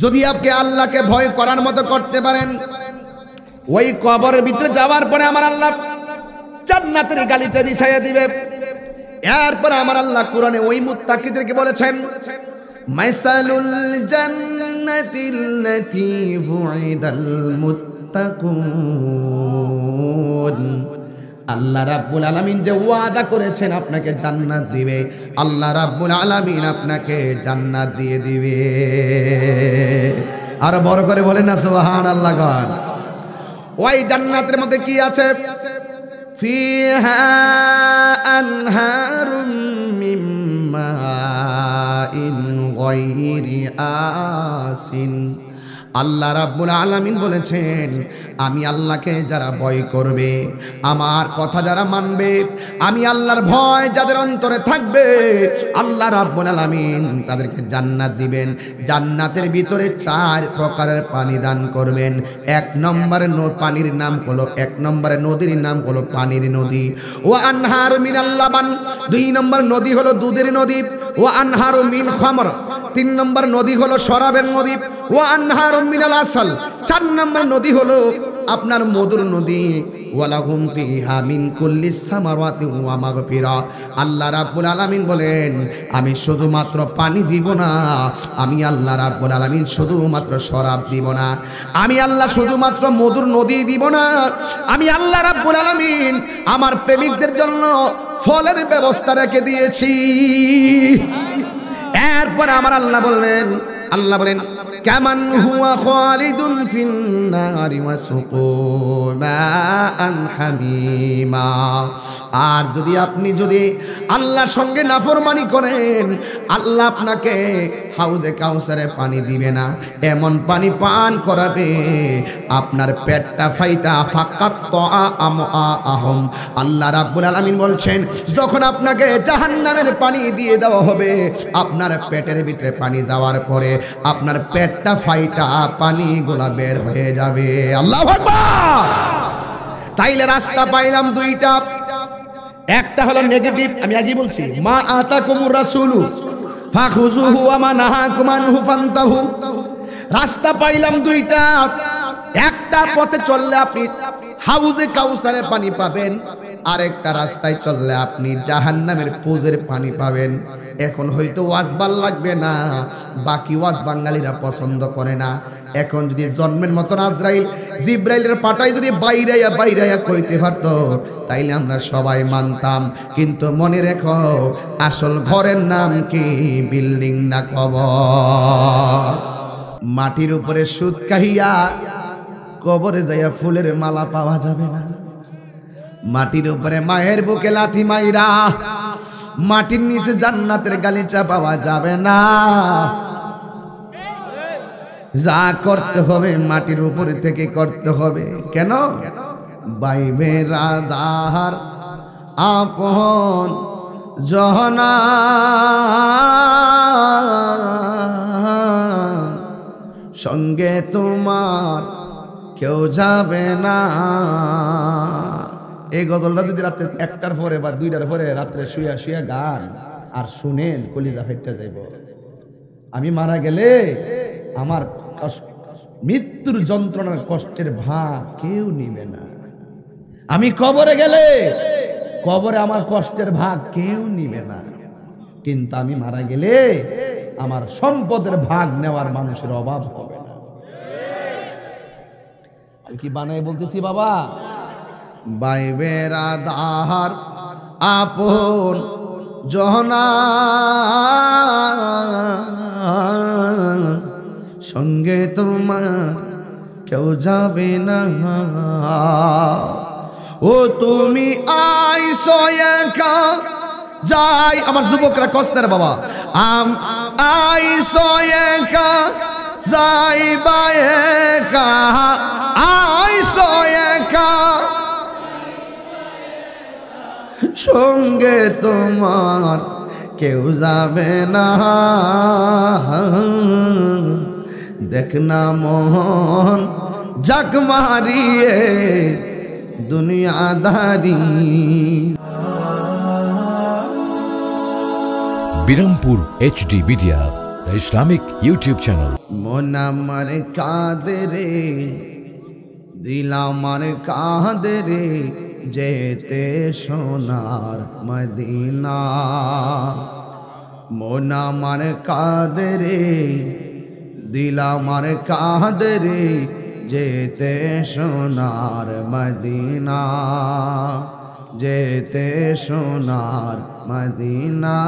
যদি আপনি আল্লাহকে ভয় করার মতো করতে পারেন, ওই কবরের ভিতরে যাওয়ার পরে আমার আল্লাহ জান্নাতের গালিচা বিছাইয়া দিবে। এরপর আমার আল্লাহ কোরআনে ওই মুত্তাকিদেরকে বলেছেন, মাসালুল জান্নাতিল্লাতী উইদাল মুত্তাকুন, আল্লাহ রাব্বুল আলামিন যে ওয়াদা করেছেন আপনাকে জান্নাত দিবে, আল্লাহ রাব্বুল আলামিন আপনাকে জান্নাত দিয়ে দিবে। আর বড় করে বলেন না সুবহানাল্লাহ গান। ওই জান্নাতের মধ্যে কি আছে? ফিহা আনহারুম মিন মাইন গায়রি আসিন। আল্লাহ রাব্বুল আলামিন বলেছেন, আমি আল্লাহকে যারা ভয় করবে, আমার কথা যারা মানবে, আমি আল্লাহর ভয় যাদের অন্তরে থাকবে, আল্লাহ রাব্বুল আলামিন তাদেরকে জান্নাত দিবেন। জান্নাতের ভিতরে 4 প্রকারের পানি দান করবেন। 1 নম্বরে পানির নাম হলো, 1 নম্বরে নদীর নাম হলো পানির নদী। ওয়া আনহারু মিনাল লাবান, 2 নম্বর নদী হলো দুধের নদী। ওয়া আনহারু মিন খামর, 3 নম্বর নদী হলো শরাবের নদী। ওয়া আনহারু মিনাল আসাল, 4 নম্বর নদী হলো আপনার মধুর নদী। ওয়ালাহুম ফিহা মিন কুল্লিস সামারাতি ওয়া মাগফিরা। আল্লাহ রাব্বুল আলামিন বলেন, আমি শুধুমাত্র পানি দিব না, আমি আল্লাহ রাব্বুল আলামিন শুধুমাত্র শরাব দিব না, আমি আল্লাহ শুধুমাত্র মধুর নদী দিব না, আমি আল্লাহ রাব্বুল আলামিন আমার প্রেমিকদের জন্য ফলের ব্যবস্থা রেখে দিয়েছি। এরপর আমার আল্লাহ বলেন কামান হুয়া খালিদুন ফিন্নারি ওয়াসুকু মাআন হামিমা। আর আপনি যদি আল্লাহর সঙ্গে নাফরমানি করেন, আল্লাহ আপনাকে হাউজে কাউসারে পানি দিবে না, এমন পানি পান করাবে আপনার পেটটা ফাইটা ফাকাত আহম। আল্লাহ রাব্বুল আলামিন বলছেন, যখন আপনাকে জাহান্নামের পানি দিয়ে দেওয়া হবে, আপনার পেটের ভিতরে পানি যাওয়ার পরে আপনার পেটটা ফাইটা পানিগুলা বের হয়ে যাবে। আল্লাহু আকবার। তাইলে রাস্তা পাইলাম 2টা। একটা হলো নেগেটিভ, আমি আগে বলছি, মা আতাকুমুর রাসূলু ফাখুযুহু ওয়া মা নাহাকুম আনহু ফান্তাহু। রাস্তা পাইলাম 2টা। একটা পথে চললে আপনি হাউজে কাউসারে পানি পাবেন, আরেকটা রাস্তায় চললে আপনি জাহান্নামের পুজের পানি পাবেন। এখন হয়তো ওয়াজ ভাল লাগবে না, বাকি ওয়াজ বাঙালিরা পছন্দ করে না। এখন যদি জন্মের মতন আজরাইল জিব্রাইলের পাটাই যদি বাইরাইয়া কইতে পারতো, তাইলে আমরা সবাই মানতাম। কিন্তু মনে রেখো, আসল ঘরের নাম কি? বিল্ডিং না কবর। মাটির উপরে সুদ কাহিয়া কবরে যাইয়া ফুলের মালা পাওয়া যাবে না। মাটির উপরে মায়ের বুকে লাথি মাইরা মাটির নিচে জান্নাতের গালিচা পাওয়া যাবে না। যা করতে হবে মাটির উপরে থেকে করতে হবে। কেন? বাইবে রাধার আপন জহনা, সঙ্গে তোমার কেউ যাবে না। এই গজলটা যদি রাত্রে 1টার পরে বা 2টার পরে রাত্রে শুয়া গান আর শুনেন, কলিজা ফেটে যাইব। আমি মারা গেলে আমার মৃত্যুর যন্ত্রণার কষ্টের ভাগ কেউ নিবে না। আমি কবরে গেলে কবরে আমার কষ্টের ভাগ কেউ নিবে না। কিন্তু আমি মারা গেলে আমার সম্পদের ভাগ নেওয়ার মানুষের অভাব হবে না। আমি কি বানায় বলতেছি বাবা? বাইবে রাধার আপন জহনা, সঙ্গে তোমার কেউ যাবে না। ও তুমি আইসো একা, যাই আমার যুবকরা কষ্টের বাবা, আইসো একা যাইবা একা, আইসো একা সঙ্গে তোমার কেউ যাবে না। দেখ না মোহন জাগ মারিয়ে দুনিয়াদারি। Birampur HD media, the Islamic YouTube channel. মন আমার কাঁদে রে, দিল আমার কাঁদে রে, যেতে সোনার মদিনা। মন আমার কাঁদে রে, দিল আমার কাঁদে রে, যেতে সোনার মদিনা, যেতে সোনার মদিনা।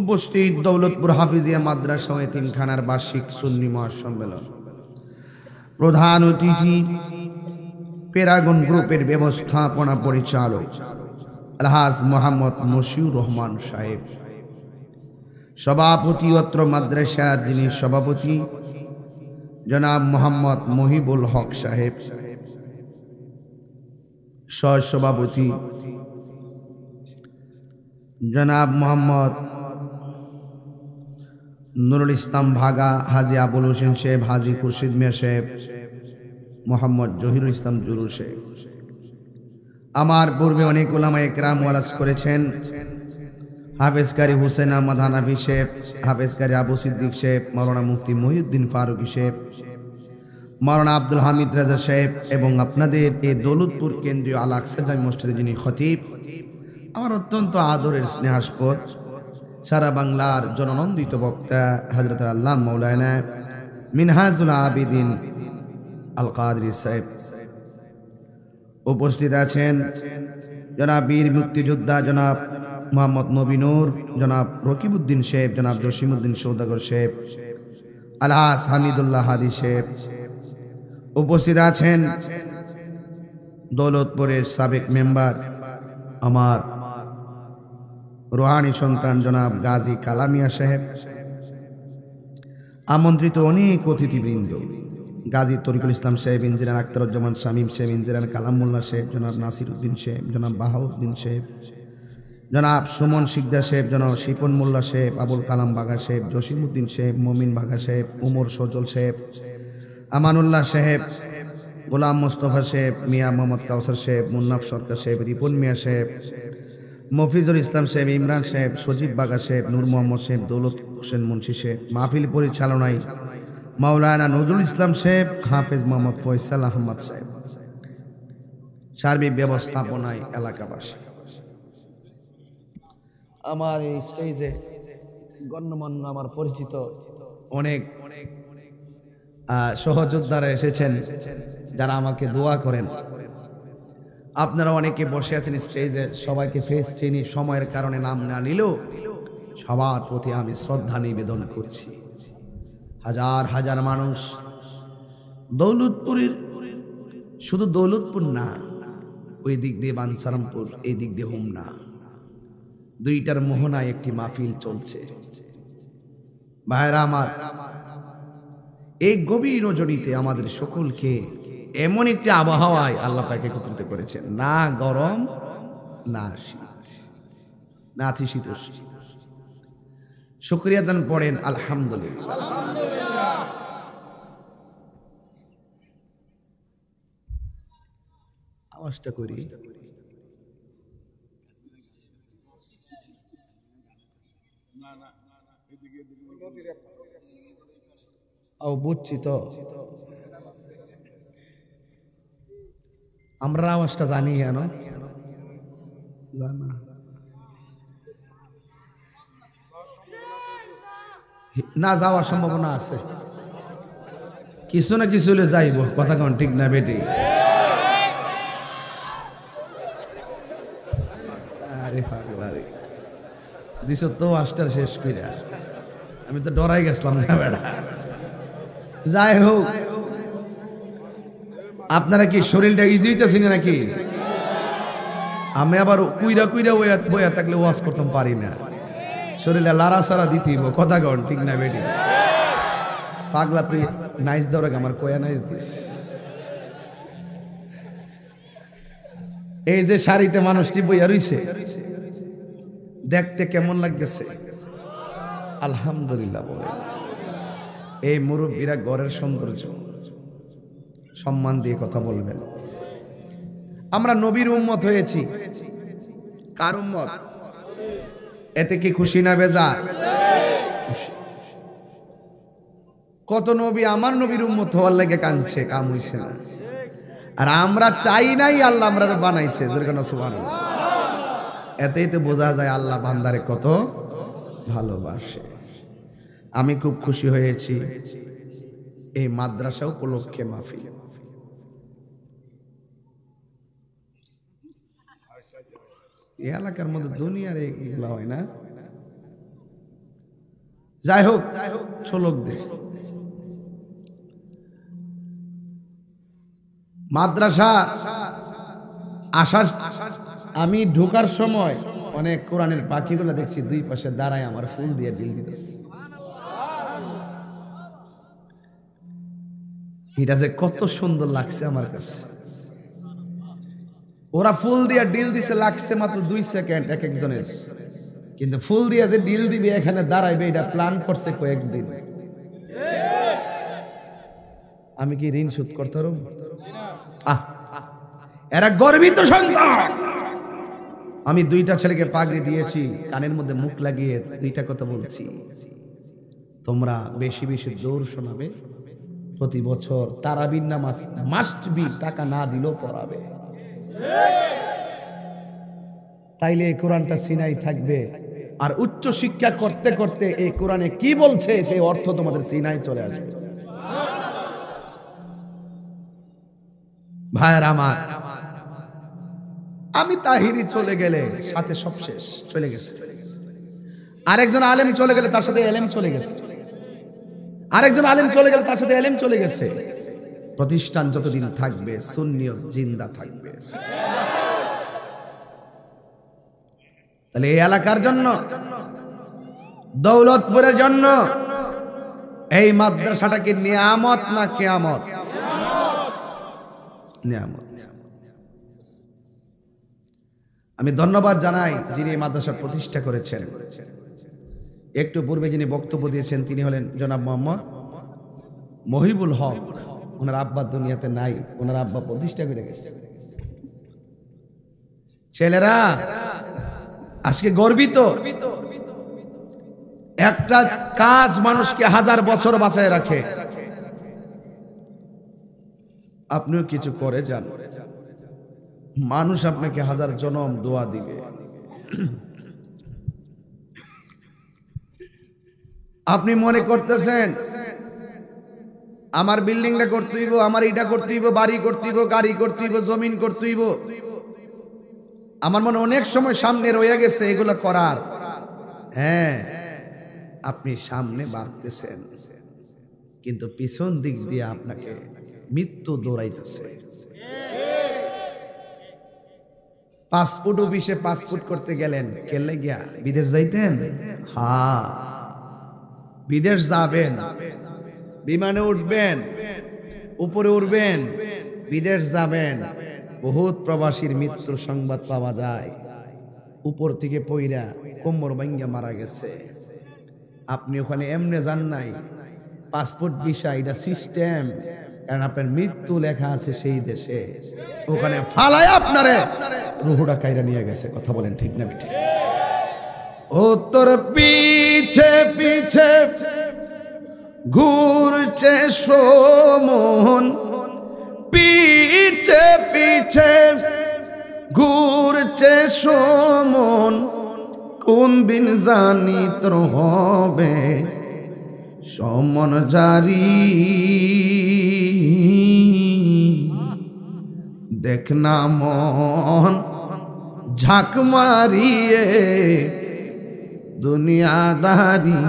উপস্থিত দৌলতপুর হাফিজিয়া মাদ্রাসা ও এতিমখানার বার্ষিক সুন্নি মহাসম্মেলন, প্রধান অতিথি প্যারাগন গ্রুপের ব্যবস্থাপনা পরিচালক আলহাজ মোহাম্মদ মশিউর রহমান সাহেব, সভাপতি অত্র মাদ্রাসার যিনি সভাপতি জনাব মোহাম্মদ মহিবুল হক সাহেব, সহসভাপতি জনাব মোহাম্মদ নুরুল ইসলাম ভাগা, হাজি আবুল হোসেন সাহেব, হাজি খুরশিদ মিয়া সাহেব, মোহাম্মদ জহিরুল ইসলাম জুরু সাহেব। আমার পূর্বে অনেক উলামা একরাম ওয়ালাজ করেছেন। হাফেজ কারি হুসেন আহমদ হানাফি সাহেব, হাফেজ কারি আবু সিদ্দিক সাহেব, মাওলানা মুফতি মহিউদ্দিন ফারুকী সাহেব, মাওলানা আব্দুল হামিদ রাজা সাহেব এবং আপনাদের এই দৌলতপুর কেন্দ্রীয় আল আকসা জামি মসজিদে যিনি খতিব, আমার অত্যন্ত আদরের স্নেহাস্পদ সারা বাংলার জননন্দিত বক্তা হযরত আল্লামা মাওলানা মিনহাজুল আবিদিন আল কাদরি সাহেব। উপস্থিত আছেন জনাব বীর মুক্তিযোদ্ধা জনাব মোহাম্মদ নবীনুর, জনাব রকিবউদ্দিন সাহেব, জনাব জসিমউদ্দিন সৌদাগর সাহেব, আলহাজ হামিদুল্লাহ হাদি সাহেব। উপস্থিত আছেন দৌলতপুরের সাবেক মেম্বার আমার রোহানি সন্তান জনাব গাজী কালামিয়া সাহেব, আমন্ত্রিত অনেক অতিথিবৃন্দ, গাজী তরিকুল ইসলাম সাহেব, ইঞ্জিনিয়ার আখতারুজ্জামান শামীম সাহেব, ইঞ্জিনিয়ার কালামুল্লাহ সাহেব, জনাব নাসির উদ্দিন সাহেব, জনাব বাহাউদ্দিন সাহেব, জনাব সুমন শিকদার সাহেব, জনাব শিপন মোল্লা সাহেব, আবুল কালাম বাঘা সাহেব, জসিমউদ্দিন সাহেব, মমিন বাঘা সাহেব, উমর সজল সাহেব, আমানুল্লাহ সাহেব, গোলাম মোস্তফা সাহেব, মিয়া মোহাম্মদ কাউসার সাহেব, মুন্নাফ সরকার সাহেব, রিপন মিয়া সাহেব, মফিজুল ইসলাম সাহেব, ইমরান সাহেব, সজীব বাঘা সাহেব, নূর মোহাম্মদ সাহেব, দৌলত হোসেন মুন্সি সাহেব। মাহফিল পরিচালনায় মাওলানা নজরুল ইসলাম সাহেব, হাফেজ মোহাম্মদ ফয়সাল আহমদ সাহেব। সার্বিক ব্যবস্থাপনায় এলাকাবাসী। আমার এই স্টেজে গণ্যমান্য আমার পরিচিত অনেক সহযোদ্ধারা এসেছেন যারা আমাকে দোয়া করেন। আপনারা অনেকে বসে আছেন স্টেজে, সবাইকে ফেস চিনি, সময়ের কারণে নাম না নিলেও সবার প্রতি আমি শ্রদ্ধা নিবেদন করছি। হাজার হাজার মানুষ দৌলতপুরের, শুধু দৌলতপুর না, ওই দিক দিয়ে বাঞ্ছারামপুর, এই দিক দিয়ে হোমনা, দুইটার মোহনায় একটি মাহফিল চলছে। ভাইরা আমার, এই গভীর রজনীতে আমাদের সকলকে এমন একটি আবহাওয়ায় আল্লাহ পাক একত্রিত করেছেন, না গরম না শীত, নাতিশীতোষ্ণ। শুকরিয়া দান পড়েন আলহামদুলিল্লাহ। আওয়াজটা করি। ও বুঝছি তো, আমরা আওয়াজটা জানি কেন জানা না, যাওয়ার সম্ভাবনা আছে, কিছু না কিছু হলে যাইব, কথা কোন ঠিক না বেটি? আরে পাগলা রে, দিছ তো আস্টার শেষ করে, আমি তো ডরাই গেছিলাম না বেটা। যাই হোক, আপনারা কি শরীরটা ইজি হইতেছি নাকি? আমি আবার কুইরা কুইরা বইয়া থাকলে ওয়াজ করতাম পারি না, শরীরে লারা সারা দিতেই, কথা কন ঠিক না বেটি? পাগলা তুই নাইস দৌড়াক, আমার কয়া নাইস দিস। এই যে শাড়িতে মানুষটি বইয়া রইছে, দেখতে কেমন লাগতেছে? আলহামদুলিল্লাহ বলে। এই মুরব্বীরা ঘরের সৌন্দর্য, সম্মান দিয়ে কথা বলবেন। আমরা নবীর উম্মত হয়েছি, কার উম্মত? এতে কি খুশি না বেজার? কত নবী আমার নবীর উম্মত হওয়ার লাগে কাঁদছে, কাম হইছে না। আর আমরা চাই নাই, আল্লাহ আমরা বানাইছে। সুবহানাল্লাহ। এতেই তো বোঝা যায় আল্লাহ বান্দারে কত ভালোবাসে। আমি খুব খুশি হয়েছি এই মাদ্রাসা উপলক্ষে মাহফিল। এই এলাকার মধ্যে দুনিয়ার এগুলা হয় না। যাই হোক, ছোলক দে মাদ্রাসা আসার, আমি ঢোকার সময় অনেক কোরআনের পাখিগুলো দেখছি দুই পাশে দাঁড়ায় আমার ফুল দিয়ে ডিল দিতেছে। এটা যে কত সুন্দর লাগছে আমার কাছে। ওরা ফুল দিয়ে ডিল দিছে, লাগছে মাত্র 2 সেকেন্ড এক একজনের, কিন্তু ফুল দিয়ে যে ডিল দিবে এখানে দাঁড়াইবে এটা প্ল্যান করছে কয়েকদিন। আমি কি ঋণ শোধ করতে পারব? এরা গর্বিত সন্তান। আমি 2টা ছেলেকে পাগড়ি দিয়েছি, কানের মধ্যে মুখ লাগিয়ে 2টা কথা বলছি, তোমরা বেশি বেশি দৌড় শোনাবে, প্রতি বছর তারাবির নামাজ মাস্ট বি, টাকা না দিলেও পড়াবে, তাইলে এই কোরআনটা সিনাই থাকবে। আর উচ্চ শিক্ষা করতে করতে এই কোরআনে কি বলছে সেই অর্থ তোমাদের সিনাই চলে আসবে। ভাইয়ের আমার, আমি তাহিরি চলে গেলে সাথে সব শেষ, চলে গেছে। আরেকজন আলেম চলে গেলে তার সাথে এলেম চলে গেছে, আরেকজন আলেম চলে গেলে তার সাথে এলেম চলে গেছে। প্রতিষ্ঠান যতদিন থাকবে সুন্নিয়ত জিন্দা থাকবে। তাহলে এই এলাকার জন্য, দৌলতপুরের জন্য এই মাদ্রাসাটা কি নিয়ামত না কিয়ামত? নিয়ামত। আমি ধন্যবাদ জানাই যিনি এই মাদ্রাসা প্রতিষ্ঠা করেছেন। একটু পূর্বে যিনি বক্তব্য দিয়েছেন তিনি হলেন জনাব মোহাম্মদ মহিবুল হক। ওনার আব্বা দুনিয়াতে নাই, ওনার আব্বা প্রতিষ্ঠা করে গেছে। ছেলেরা আজকে গর্বিত। একটা কাজ মানুষকে 1000 বছর বাঁচায় রাখে। আপনিও কিছু করে যান, মানুষ আপনাকে 1000 জনম দোয়া দিবে। আপনি মনে করতেছেন আমার বিল্ডিংটা করতে হইব, আমার এটা করতে হইব, বাড়ি করতে হইব, গাড়ি করতে হইব, জমিন করতে হইব। আমার মনে অনেক সময় সামনে রয়ে গেছে এগুলো করার। হ্যাঁ, আপনি সামনে বাড়তেছেন, কিন্তু পিছন দিক দিয়ে আপনাকে মৃত্যু দৌড়াইতেছে। পাসপোর্ট অফিসে পাসপোর্ট করতে গেলেন, কেলে গিয়া বিদেশ যাইতেন? হ্যাঁ, বিদেশ যাবেন, বিমানে উঠবেন, উপরে উঠবেন, বিদেশ যাবেন। বহুত প্রবাসীর মৃত্যুর সংবাদ পাওয়া যায়, উপর থেকে পইরা কোমর ভাঙ্গা মারা গেছে। আপনি ওখানে এমনে যান নাই, পাসপোর্ট ভিসা এটা সিস্টেম, কারণ আপনার মৃত্যু লেখা আছে সেই দেশে, ওখানে ফালায় আপনারে রুহুটা কাইরা নিয়ে গেছে। কথা বলেন ঠিক না বেঠিক? ও তোর পিছে পিছে ঘুরছে সমন, পিছে পিছে ঘুরছে সমন, কোন দিন জানি তোর হবে সমন জারি। দেখ না মন ঝাঁক মারিয়ে দুনিয়াদারি।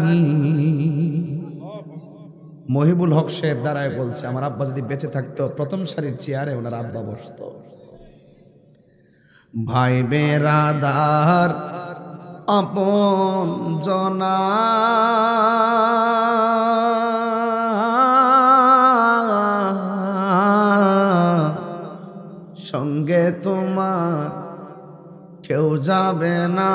মহিবুল হক সাহেব দাঁড়ায় বলছে, আমার আব্বা যদি বেঁচে থাকতো প্রথম সারির চেয়ারে ওনার আব্বা বসতো। ভাই বেরাদার আপন জনা সঙ্গে তোমার কেউ যাবে না।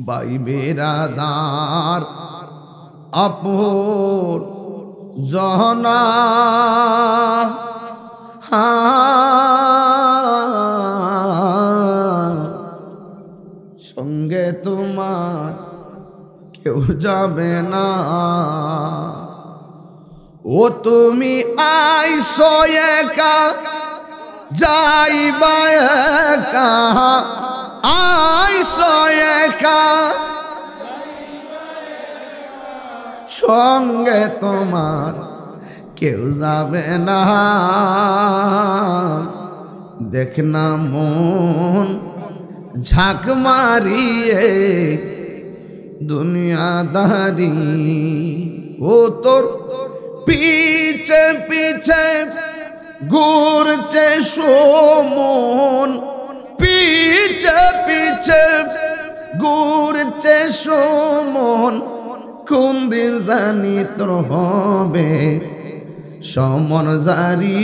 ভাই বেরাদার আপন জনা তোমার কেউ যাবে না। ও তুমি আইসো একা যাইবা একা, আইসো একা সঙ্গে তোমার কেউ যাবে না। দেখ না মন ঝাঁক মারিয়ে দুনিয়াদারি, ও তোর পিছে পিছে ঘুরছে সুমন, পিছে পিছে ঘুরছে সুমন। কোন দিন জানি তোর হবে সমন জারি।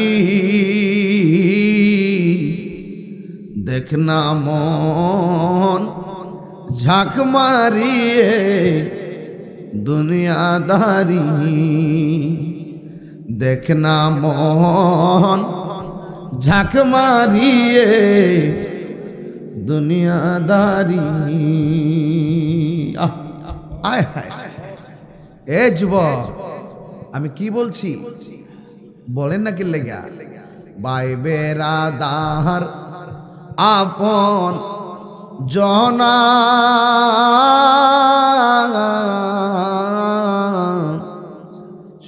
দেখ না মন ঝাঁক মারিয়ে দুনিয়াদারি, দেখ না মন ঝাঁক মারিয়ে দুনিয়াদারি। আয় হায়, এ যুবক আমি কি বলছি বলেন না কি লেগা? ভাই বেরাদার আপন জনা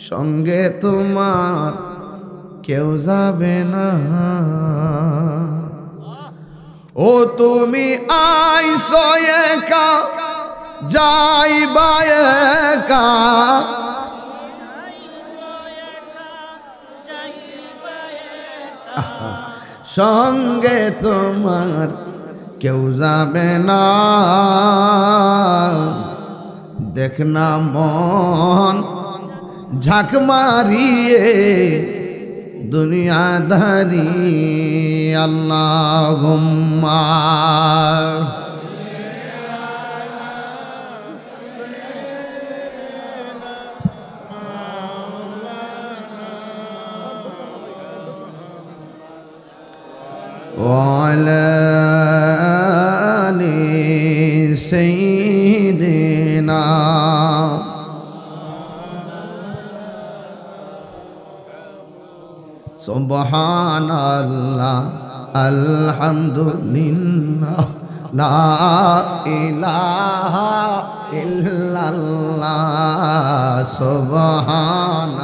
সঙ্গে তোমার কেউ যাবে না। ও তুমি আইসো একা যাইবা একা, সঙ্গে তোমার কেউ যাবে না। দেখ না মন ঝাঁক মারিয়ে দুনিয়াদারি। আল্লাহুম্মা وعلى آل سيدنا سبحان الله الحمد لله لا إله إلا الله سبحان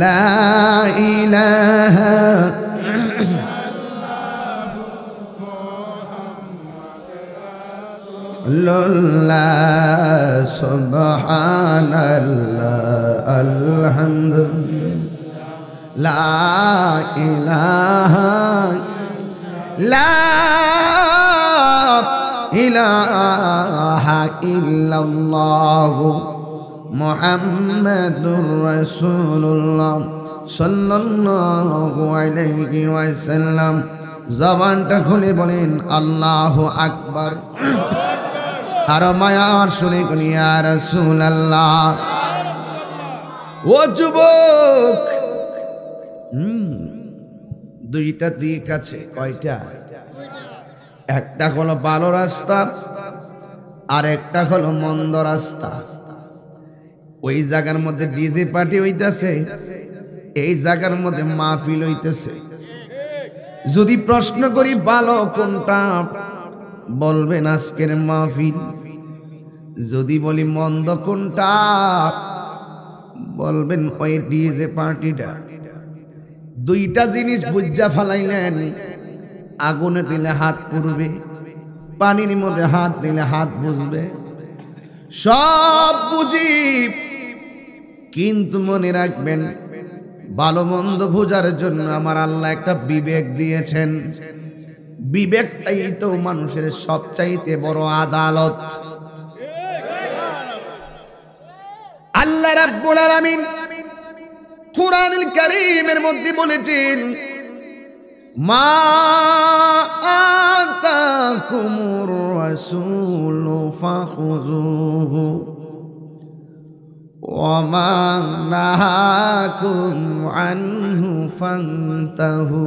لا إله إلا الله سبحان الله الحمد لله لا إله إلا الله মুহাম্মাদুর রাসূলুল্লাহ সাল্লাল্লাহু আলাইহি ওয়াসাল্লাম। জবানটা খুলে বলেন আল্লাহু আকবার। আর মায়ার শুনে কোনি ইয়া রাসূলুল্লাহ। ও যুবক, দুইটা দিক আছে। কয়টা? একটা হলো ভালো রাস্তা আর একটা হলো মন্দ রাস্তা। ওই জায়গার মধ্যে ডিজে পার্টি হইতেছে, এই জায়গার মধ্যে মাহফিল হইতেছে। যদি প্রশ্ন করি ভালো কোনটা, বলবেন আজকের মাহফিল। যদি বলি মন্দ কোনটা, বলবেন ওই ডিজে পার্টিটা। দুইটা জিনিস বুঝা ফালাইলেন, আগুনে দিলে হাত পুড়বে, পানির মধ্যে হাত দিলে হাত বুঝবে। সব বুঝি, কিন্তু মনে রাখবেন ভালো মন্দ বোঝার জন্য আমার আল্লাহ একটা বিবেক দিয়েছেন। বিবেকটাই তো মানুষের সবচাইতে বড় আদালত। আল্লাহ রাব্বুল আলামিন কুরআনুল কারীমের মধ্যে বলেছেন, মা আতাকুমুর রাসূলু ফাখুযুহু ওয়ামা নাহাকুম আনহু ফান্তাহু।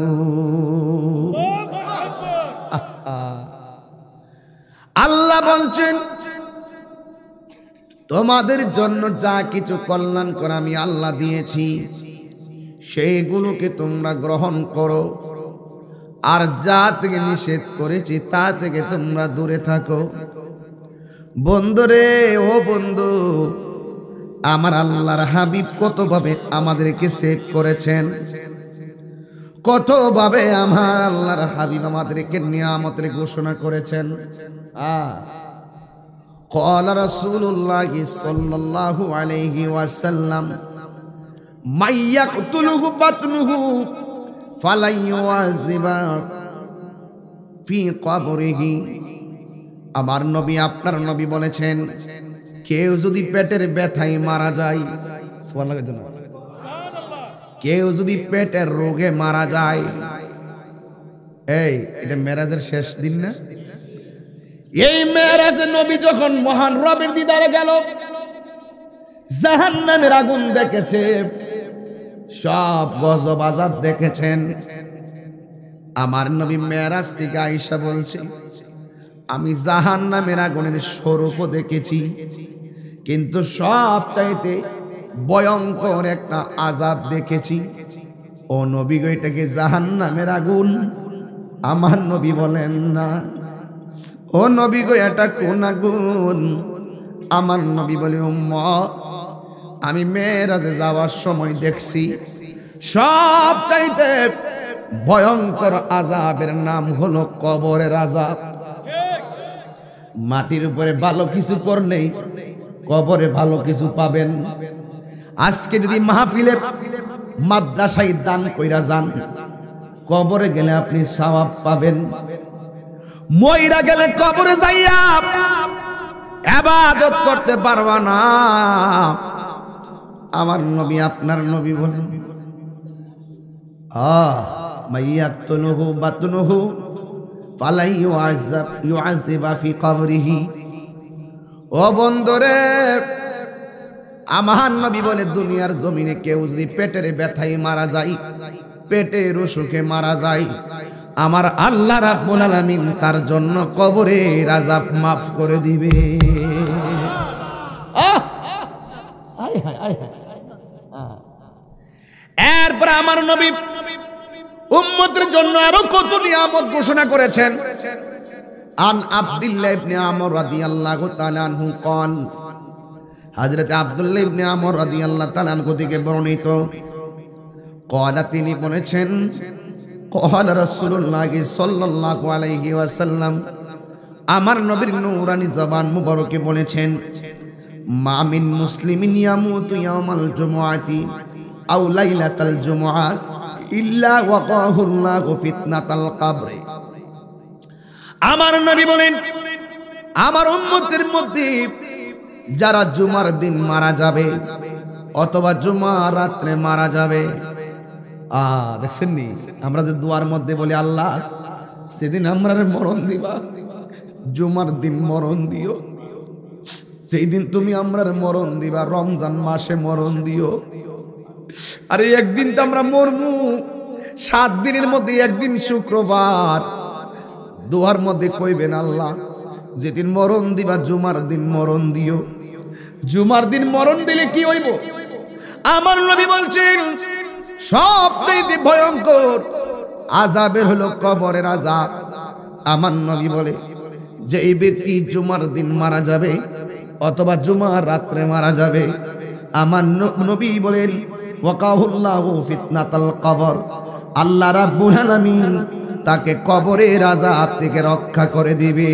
আল্লাহ বলছেন তোমাদের জন্য যা কিছু কল্যাণকর আমি আল্লাহ দিয়েছি সেইগুলোকে তোমরা গ্রহণ করো, আর যা থেকে নিষেধ করেছি তা থেকে তোমরা দূরে থাকো। বন্ধুরে, ও বন্ধু, আমার আল্লাহর হাবিব কতভাবে আমাদেরকে সেভ করেছেন, কতভাবে আমার আল্লাহর হাবিব আমাদেরকে নিয়ামতের ঘোষণা করেছেন। قال رسول الله صلى الله عليه وسلم من يقتله بطنه فلن يعذب في قبره। আমার নবী, আপনার নবী বলেছেন, কেউ যদি পেটের ব্যথায় মারা যায়, কেউ যদি পেটের রোগে মারা যায়, এই এটা মেরাজের শেষ দিন না? এই মেরাজে নবী যখন মহান রবের দিদারে গেল, জাহান্নামের আগুন দেখেছে, সব গজব আযাব দেখেছেন। আমার নবী মেরাজ থেকে আয়েশা বলছে, আমি জাহান্নামের আগুনের স্বরূপও দেখেছি, কিন্তু সব চাইতে ভয়ঙ্কর একটা আযাব দেখেছি। ও নবী গো, এটাকে জাহান্নামের আগুন? আমার নবী বলেন না। ও নবী গো, এটা কোন আগুন? আমার নবী বলে, উম্মত, আমি মেরাজে যাওয়ার সময় দেখছি সব চাইতে ভয়ঙ্কর আযাবের নাম হলো কবরের আযাব। মাটির উপরে ভালো কিছু করলেই কবরে ভালো কিছু পাবেন। আজকে যদি মাহফিলে মাদ্রাসায় দান কইরা যান, কবরে গেলে আপনি সওয়াব পাবেন। মইরা গেলে কবরে যাইয়া ইবাদত করতে পারবা না। আমার নবী, আপনার নবী বলেন, মাইয়াকতুলহু বাতনুহু ফালাই ইউআযযাব ফি কবরিহি। ও বন্ধুরে, আমার নবী বলে, দুনিয়ার জমিনে কেউ যদি পেটের ব্যথায় মারা যায়, পেটের অসুখে মারা যায়, আমার আল্লাহ রাব্বুল আলামিন তার জন্য কবরের আযাব মাফ করে দিবে। এরপর আমার নবী উম্মতের জন্য আরো কত নিয়ামত ঘোষণা করেছেন। আন আব্দুল্লাহ ইবনে আমর রাদিয়াল্লাহু তাআলা আনহু قال, হযরত আব্দুল্লাহ ইবনে আমর রাদিয়াল্লাহু তাআলা আনহু থেকে বর্ণিত, قال, তিনি বলেছেন, قال রাসূলুল্লাহ সাল্লাল্লাহু আলাইহি ওয়াসাল্লাম, আমার নবীর নূরানি জবান মুবারকে বলেছেন, মা মিন মুসলিমিন ইয়ামুতু ইয়াওমাল জুমআতি আও লাইলাতাল জুমআ ইল্লা ওয়াকাহুল্লাহু ফিতনাতাল কবর। আমার নবী বলেন, আমার উম্মতের মধ্যে যারা জুমার দিন মারা যাবে অথবা জুমার রাতে মারা যাবে, দেখছেন নি, আমরা যে দুয়ার মধ্যে বলি, আল্লাহ সেদিন আমরা মরণ দিবা, জুমার দিন মরণ দিও, সেই দিন তুমি আমরা মরণ দিবা, রমজান মাসে মরণ দিও। আরে একদিন তো আমরা মরমু, 7 দিনের মধ্যে একদিন শুক্রবার। দুয়ার মধ্যে কইবেন, আল্লাহ যেদিন মরণ দিবা জুমার দিন মরণ দিও। জুমার দিন মরণ দিলে কি হইব? আমার নবী বলছেন, সবচেয়ে ভয়ঙ্কর আযাবের হলো কবরের আযাব। আমার নবী বলে, যে এই ব্যক্তি জুমার দিন মারা যাবে অথবা জুমার রাতে মারা যাবে, আমার নবী বলেন, ওয়াকাহুল্লাহু ফিতনাতাল কবর, আল্লাহ রাব্বুল আলামিন তাকে কবরের আযাব থেকে রক্ষা করে দিবে।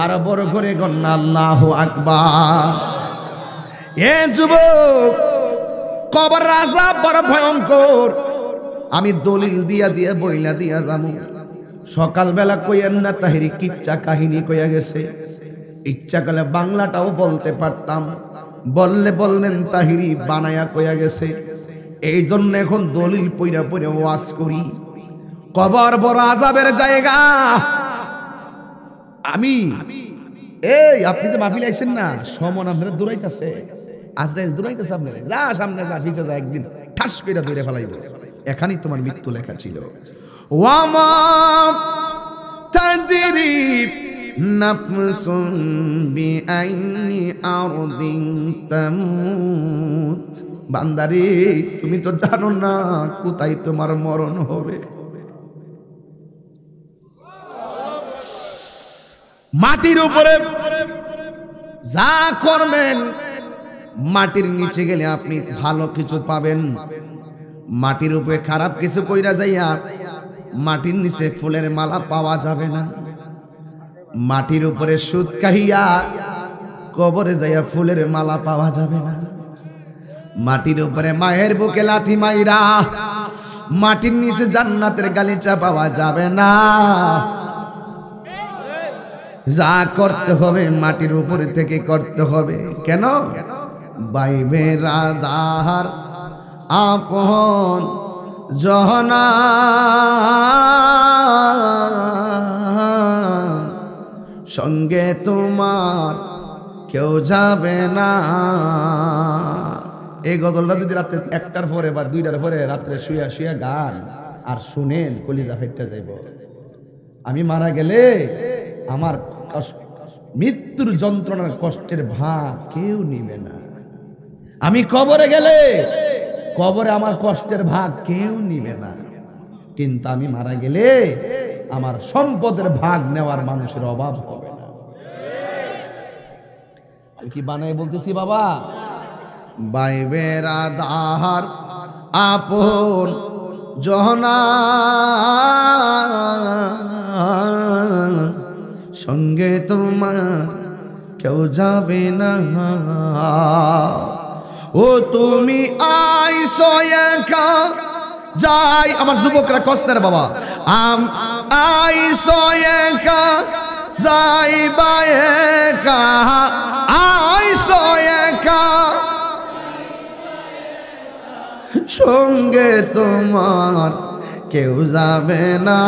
আর বড় করে গন্না আল্লাহু আকবার। এ যুবক, কবরের আযাব বড় ভয়ঙ্কর। আমি দলিল দিয়া দিয়া বইলা দিয়া যামু। সকালবেলা কইয়েন না তাহিরি কিচ্ছা কাহিনী কইয়া গেছে, ইচ্ছা করলে বাংলাটাও বলতে পারতাম, বললে বললেন তাহিরি বানায়া কইয়া গেছে। এই জন্য এখন দলিল পইরা পইরা ওয়াজ করি। কবর বড় আযাবের জায়গা। আমি এই আপনি যে মাহফিল আইছেন না, সমন আপনারা দৌড়াইতেছে, আজরাইল দৌড়াইতেছে আপনারা, যা সামনে যা পিছে যা, একদিন ঠাস কইরা দৌড়ে ফেলাইব। এখানেই তোমার মৃত্যু লেখা ছিল। ওয়ামা তাদরি নাফসুন বিআইনি আরদিন তামুত। বান্দারে তুমি তো জানো না কোথায় তোমার মরণ হবে। মাটির উপরে যা করবেন, মাটির নিচে গেলে আপনি ভালো কিছু পাবেন। মাটির উপরে খারাপ কিছু কইরা যাইয়া মাটির নিচে ফুলের মালা পাওয়া যাবে না। মাটির উপরে সুদ খাইয়া কবরে যাইয়া ফুলের মালা পাওয়া যাবে না। মাটির উপরে মায়ের বুকে লাথি মাইরা মাটির নিচে জান্নাতের গালিচা পাওয়া যাবে না। যা করতে হবে মাটির উপরে থেকে করতে হবে। কেন? বাইবে রাধার আপন জহনা, সঙ্গে তোমার কেউ যাবে না। এই গজলটা যদি রাত্রে 1টার পরে বা 2টার পরে রাত্রে শুয়া শুয়া গান আর শুনেন, কলিজা ফেটে যাইব। আমি মারা গেলে আমার মৃত্যুর যন্ত্রণার কষ্টের ভাগ কেউ নিবে না। আমি কবরে গেলে কবরে আমার কষ্টের ভাগ কেউ নিবে না। কিন্তু আমি মারা গেলে আমার সম্পদের ভাগ নেওয়ার মানুষের অভাব হবে না। আমি কি বানাই বলতেছি বাবা? বাইবে রাধার আপন জহনা, সঙ্গে তোমার কেউ যাবে না। ও তুমি আইসো একা, যাই আমার যুবকরা কষ্টের বাবা, আইসো একা যাইবা একা, আইসো একা সঙ্গে তোমার কেউ যাবে না।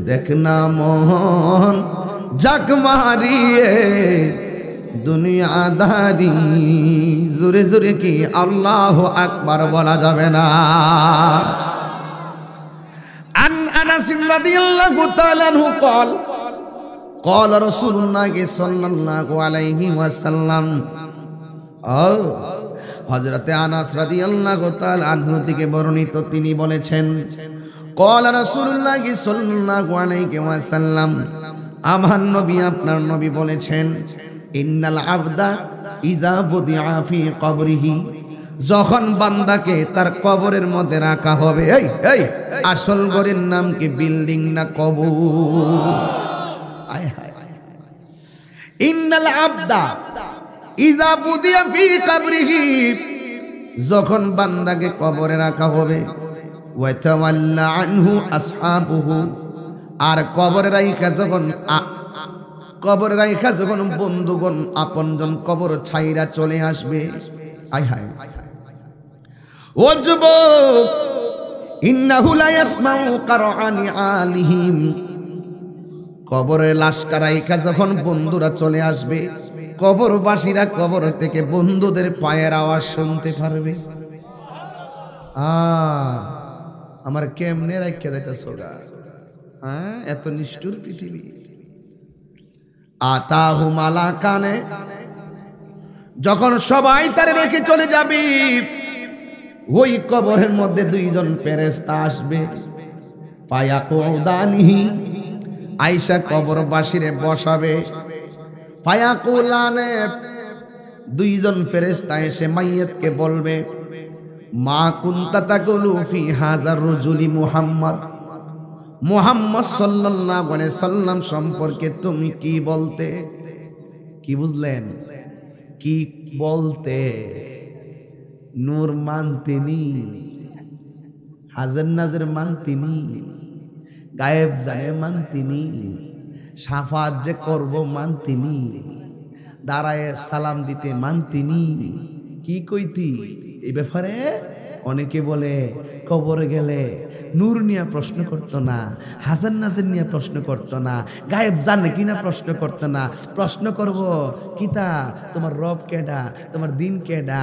দেখ না মোহন জাক মারিয়ে দুনিয়াদারি, জোরে জোরে কি আল্লাহ আকবার বলা যাবে না। আন আনাস রাদিয়াল্লাহু তাআলা আনহু قال قال رسول الله صلى الله عليه وسلم। হযরতে আনাস রাদিয়াল্লাহু তাআলা আনহু থেকে বর্ণিত, তিনি বলেছেন قال رسول الله صلى الله عليه وسلم, আমার নবী আপনার নবী বলেছেন, ইন্নাল আবদা ইযা বুদিআ ফি কবরিহি, যখন বান্দাকে তার কবরের মধ্যে রাখা হবে। এই আসল ঘরের নাম কি বিল্ডিং না কবর? আয় হায়, ইন্নাল আবদা ইযা বুদিআ ফি কবরিহি, যখন বান্দাকে কবরে রাখা হবে, ওয়া তাওয়াল্লা আনহু আসহাবুহু, আর কবরে রাইখা যখন বন্ধুগণ আপনজন কবর ছাইরা চলে আসবে। আয় হায়, ও যুবক, ইন্নাহু লা ইয়াসমাউ কারআনি আলিহিম, কবরে লাশটা রাইখা যখন বন্ধুরা চলে আসবে, কবরবাসীরা কবর থেকে বন্ধুদের পায়ের আওয়াজ শুনতে পারবে। আমার কেমনে রাইখা যাইতাছ গা? হ্যাঁ, এত নিষ্ঠুর পৃথিবী। আতাহু মালাকানে, যখন সবাই তারে রেখে চলে যাবে, ওই কবরের মধ্যে দুইজন ফেরেশতা আসবে। ফায়াকুদানিহি, আয়েশা কবরবাসীরে বসাবে। ফায়াকুলানে, দুইজন ফেরেশতা এসে মাইয়াতকে বলবে, মা কুনতা তাকুলু ফি হাযার রাজুলি মুহাম্মদ, মুহাম্মদ সাল্লাল্লাহু আলাইহি সাল্লাম সম্পর্কে তুমি কি বলতে? কি বুঝলেন? কি বলতে? নূর মানতেনি, হাজার নাজের মানতেনি, গায়েব জানে মানতেনি, শাফাত যে করব মানতেনি, দাঁড়ায় সালাম দিতে মানতেনি। কি কইতি এই ব্যাপারে? অনেকে বলে কবরে গেলে নূর নিয়ে প্রশ্ন করতো না, হাসান নাজের নিয়ে প্রশ্ন করতো না, গায়েব জানে কিনা প্রশ্ন করতো না। প্রশ্ন করব কিতা তোমার রব কেডা, তোমার দিন কেডা,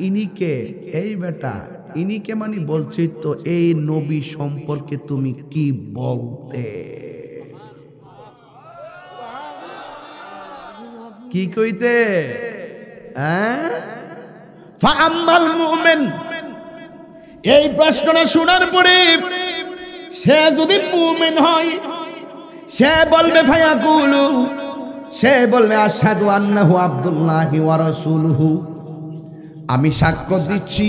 ইনিকে এই বেটা ইনিকে মানে বলছি তো এই নবী সম্পর্কে তুমি কি বলতে, কি কইতে? ফাআম্মাল মুমিন, এই প্রশ্নটা শোনার পরে সে যদি মুমিন হয় সে বলবে ফায়াকুলু, সে বলবে আশহাদু আন্নাহু আব্দুল্লাহি ওয়া রাসূলুহু, আমি সাক্ষ্য দিচ্ছি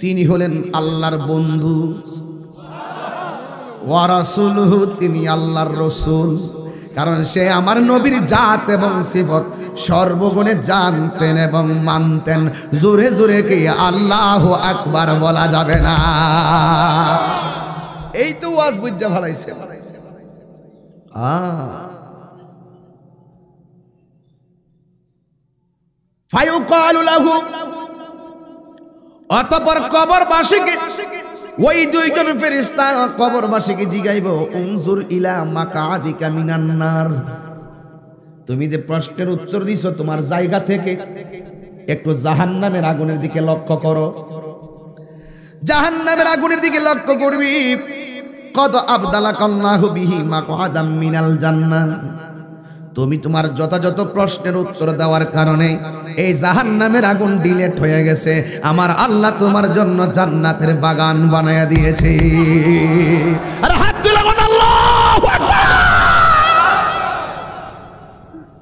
তিনি হলেন আল্লাহর বন্ধু, ওয়া রাসূলুহু, তিনি আল্লাহর রাসূল। কারণ সে আমার নবীর জাত এবং সিফত সর্বগুণে জানতেন এবং মানতেন। জোরে জোরে কি আল্লাহু আকবার বলা যাবে না? এই তো ওয়াজ বুঝা ভালাইছে। ফায়ুকালু লাহু, অতঃপর কবরবাসীকে ওই দুইজন ফেরেশতা কবরবাসীকে জিগাইব, উনজুর ইলা মাকাদিকা মিনান নার, তুমি যে প্রশ্নের উত্তর দিছো তোমার জায়গা থেকে একটু জাহান্নামের আগুনের দিকে লক্ষ্য করো। জাহান্নামের আগুনের দিকে লক্ষ্য করবি। কদ আবদালাকাল্লাহু বিহি মাকআদাম মিনাল জান্নাহ, তুমি তোমার যথাযথ প্রশ্নের উত্তর দেওয়ার কারণে এই জাহান্নামের আগুন ডিলেট হয়ে গেছে। আমার আল্লাহ তোমার জন্য জান্নাতের বাগান বানায়া দিয়েছে। আরে হাত তুলে বল আল্লাহু আকবার।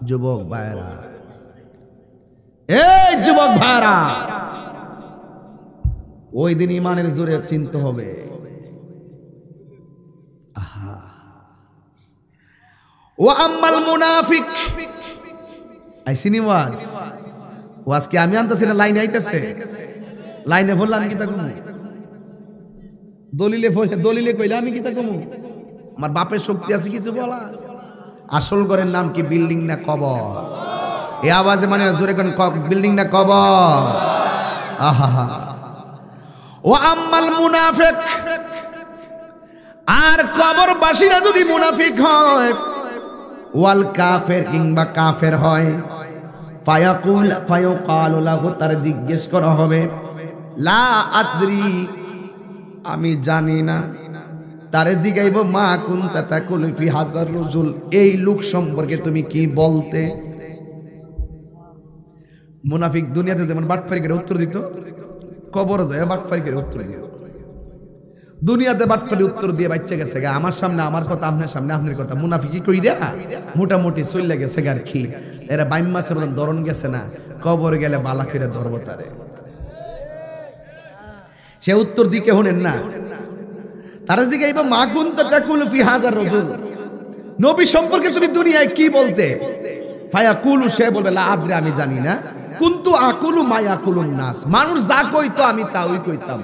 যুবক ভাইরা, এই যুবক ভাইরা, ওই দিন ইমানের জোরে চিনতে হবে। ও আম্মাল মুনাফিক, আইসিনি ওয়াজ কি আমি আনতেছি না লাইনে আইতেছে? লাইনে বললাম কি তা কমু, দলিলে কইলে আমি কি তা কমু? আমার বাপের শক্তি আছে কিছু বলা? আসল ঘরের নাম কি বিল্ডিং না কবর? এই আওয়াজে মানে জোরে কোন বিল্ডিং না কবর? আহা। ও আম্মাল মুনাফিক, আর কবরবাসীরা যদি মুনাফিক হয়, ওয়াল কাফের কিংবা কাফের হয়, ফায়াকালু লাহু, তার জিজ্ঞেস করা হবে, লা আদরি, আমি জানি না। তারে জিগাইব, মা কুনতা তাকুলু ফি হাযার রাজুল, এই লোক সম্পর্কে তুমি কি বলতে? মুনাফিক দুনিয়াতে যেমন বাটপারি করে উত্তর দিত, কবরে যায় বাটপারি করে উত্তর দিত। দুনিয়াতে বাটপারি উত্তর দিয়ে বাচ্চা গেছে গা, আমার সামনে আমার কথা, আপনার সামনে আপনার কথা। মুনাফিকি কইরা মোটামুটি চইলা গেছে গার কি, এরা বাইম মাছের মতন ধরন গেছে না, কবর গেলে বালা করে ধরবো তারে। সে উত্তর দিকে হনেন না। তারা জিগাইব, মা কুনতা তাকুলু ফি হাযার রাজুল, নবী সম্পর্কে তুমি দুনিয়ায় কি বলতে? ফায়াকুলু, সে বলবে, লা আদরি, আমি জানি না। কুনতু আকুলু মা ইয়াকুলুন নাস, মানুষ যা কইতো আমি তা ওই কইতাম।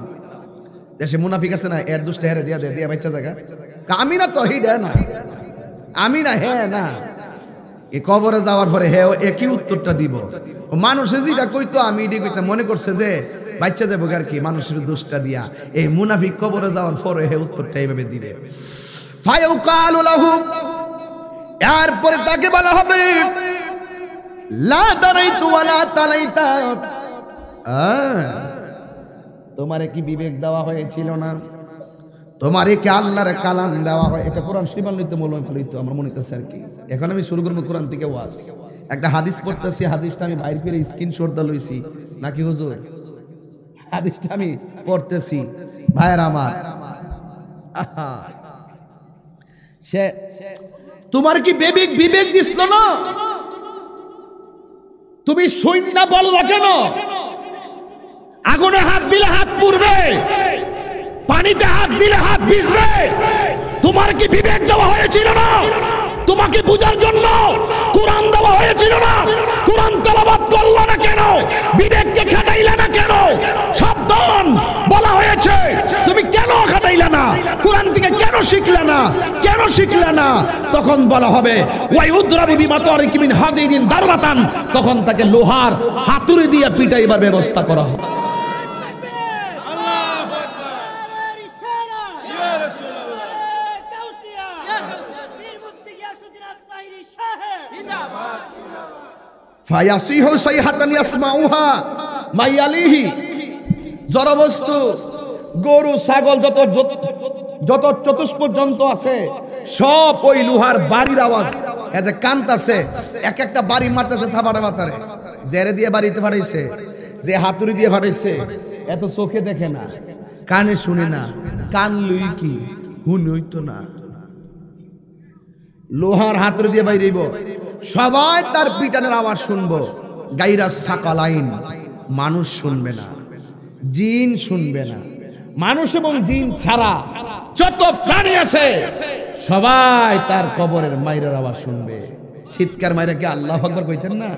দেশে মুনাফিক আছে না, এর দুষ্ট হেরে দিয়া দিয়া বাচ্চা জায়গা, আমি না তো হিড না, আমি না, হ্যাঁ না। এই কবরে যাওয়ার পরে হ্যাঁ একই উত্তরটা দিব। মানুষে যেটা কইতো আমি এটাই কইতাম, মনে করছে যে বাচ্চা যাবো আর কি মানুষের দোষটা দিয়া। এই মুনাফিক কবরে যাওয়ার পরে হ্যাঁ উত্তরটা এইভাবে দিবে। ফায়ুকালু লাহু, এরপরে তাকে বলা হবে, লা দারাইতু ওয়ালা তালাইতা, তোমারে কি বিবেক দেওয়া হয়েছিল না? তোমারে কি আল্লাহর কালাম দেওয়া হয়? এটা কোরআন শরীফ লইতে মৌলভী ভালোই তো আমার মনে হচ্ছে আর কি। এখন আমি শুরু করবো কোরআন থেকে ওয়াজ। একটা হাদিস পড়তেছি, হাদিসটা আমি বাইরে করে স্ক্রিনশট দা লইছি নাকি হুজুর? হাদিসটা আমি পড়তেছি ভাইয়ের আমার। সে তোমার কি বিবেক দিছিল না? তুমি সৈন্য বললা কেন? আগুনে হাত দিলে হাত পুড়বে, পানিতে হাত দিলে হাত ভিজবে। তোমার কি বিবেক দেওয়া হয়েছিল না? তোমাকে বুঝার জন্য কোরআন দেওয়া হয়েছিল না? কোরআন তেলাওয়াত করলা না কেন? বিবেককে খাটাইলা না কেন? সাবধান বলা হয়েছে, তুমি কেন খাটাইলা না? কোরআন থেকে কেন শিখলা না? কেন শিখলা না? তখন বলা হবে ওয়াইউদ্রাবু বিমাতারিকি মিন হাদিদিন দাররাতান, তখন তাকে লোহার হাতুড়ি দিয়ে পিটাইবার ব্যবস্থা করা হবে। ফায়াসিহু সাইহাতান ইয়াসমাউহা মাইয়ালিহি, জড়বস্তু গরু ছাগল যত চতুষ্পদ জন্তু আছে সব ওই লোহার বাড়ির আওয়াজ এ যে কান্তাছে, এক একটা বাড়ি মারতেছে ছাপাটা মাথারে, জেরে দিয়ে বাড়িতে ফাটাইছে, যে হাতুড়ি দিয়ে ফাটাইছে, এত চোখে দেখে না, কানে শুনে না, কান লুই কি হুনই তো না, লোহার হাতুড়ি দিয়ে বাইরেইব, সবাই তার পিটানের আওয়াজ শুনবো, গাইরা সাকালাইন, মানুষ শুনবে না, জিন শুনবে না, মানুষ এবং জিন ছাড়া যত প্রাণী আছে সবাই তার কবরের মাইরের আওয়াজ শুনবে। চিৎকার মাইরা কি আল্লাহু আকবার কইতেন না?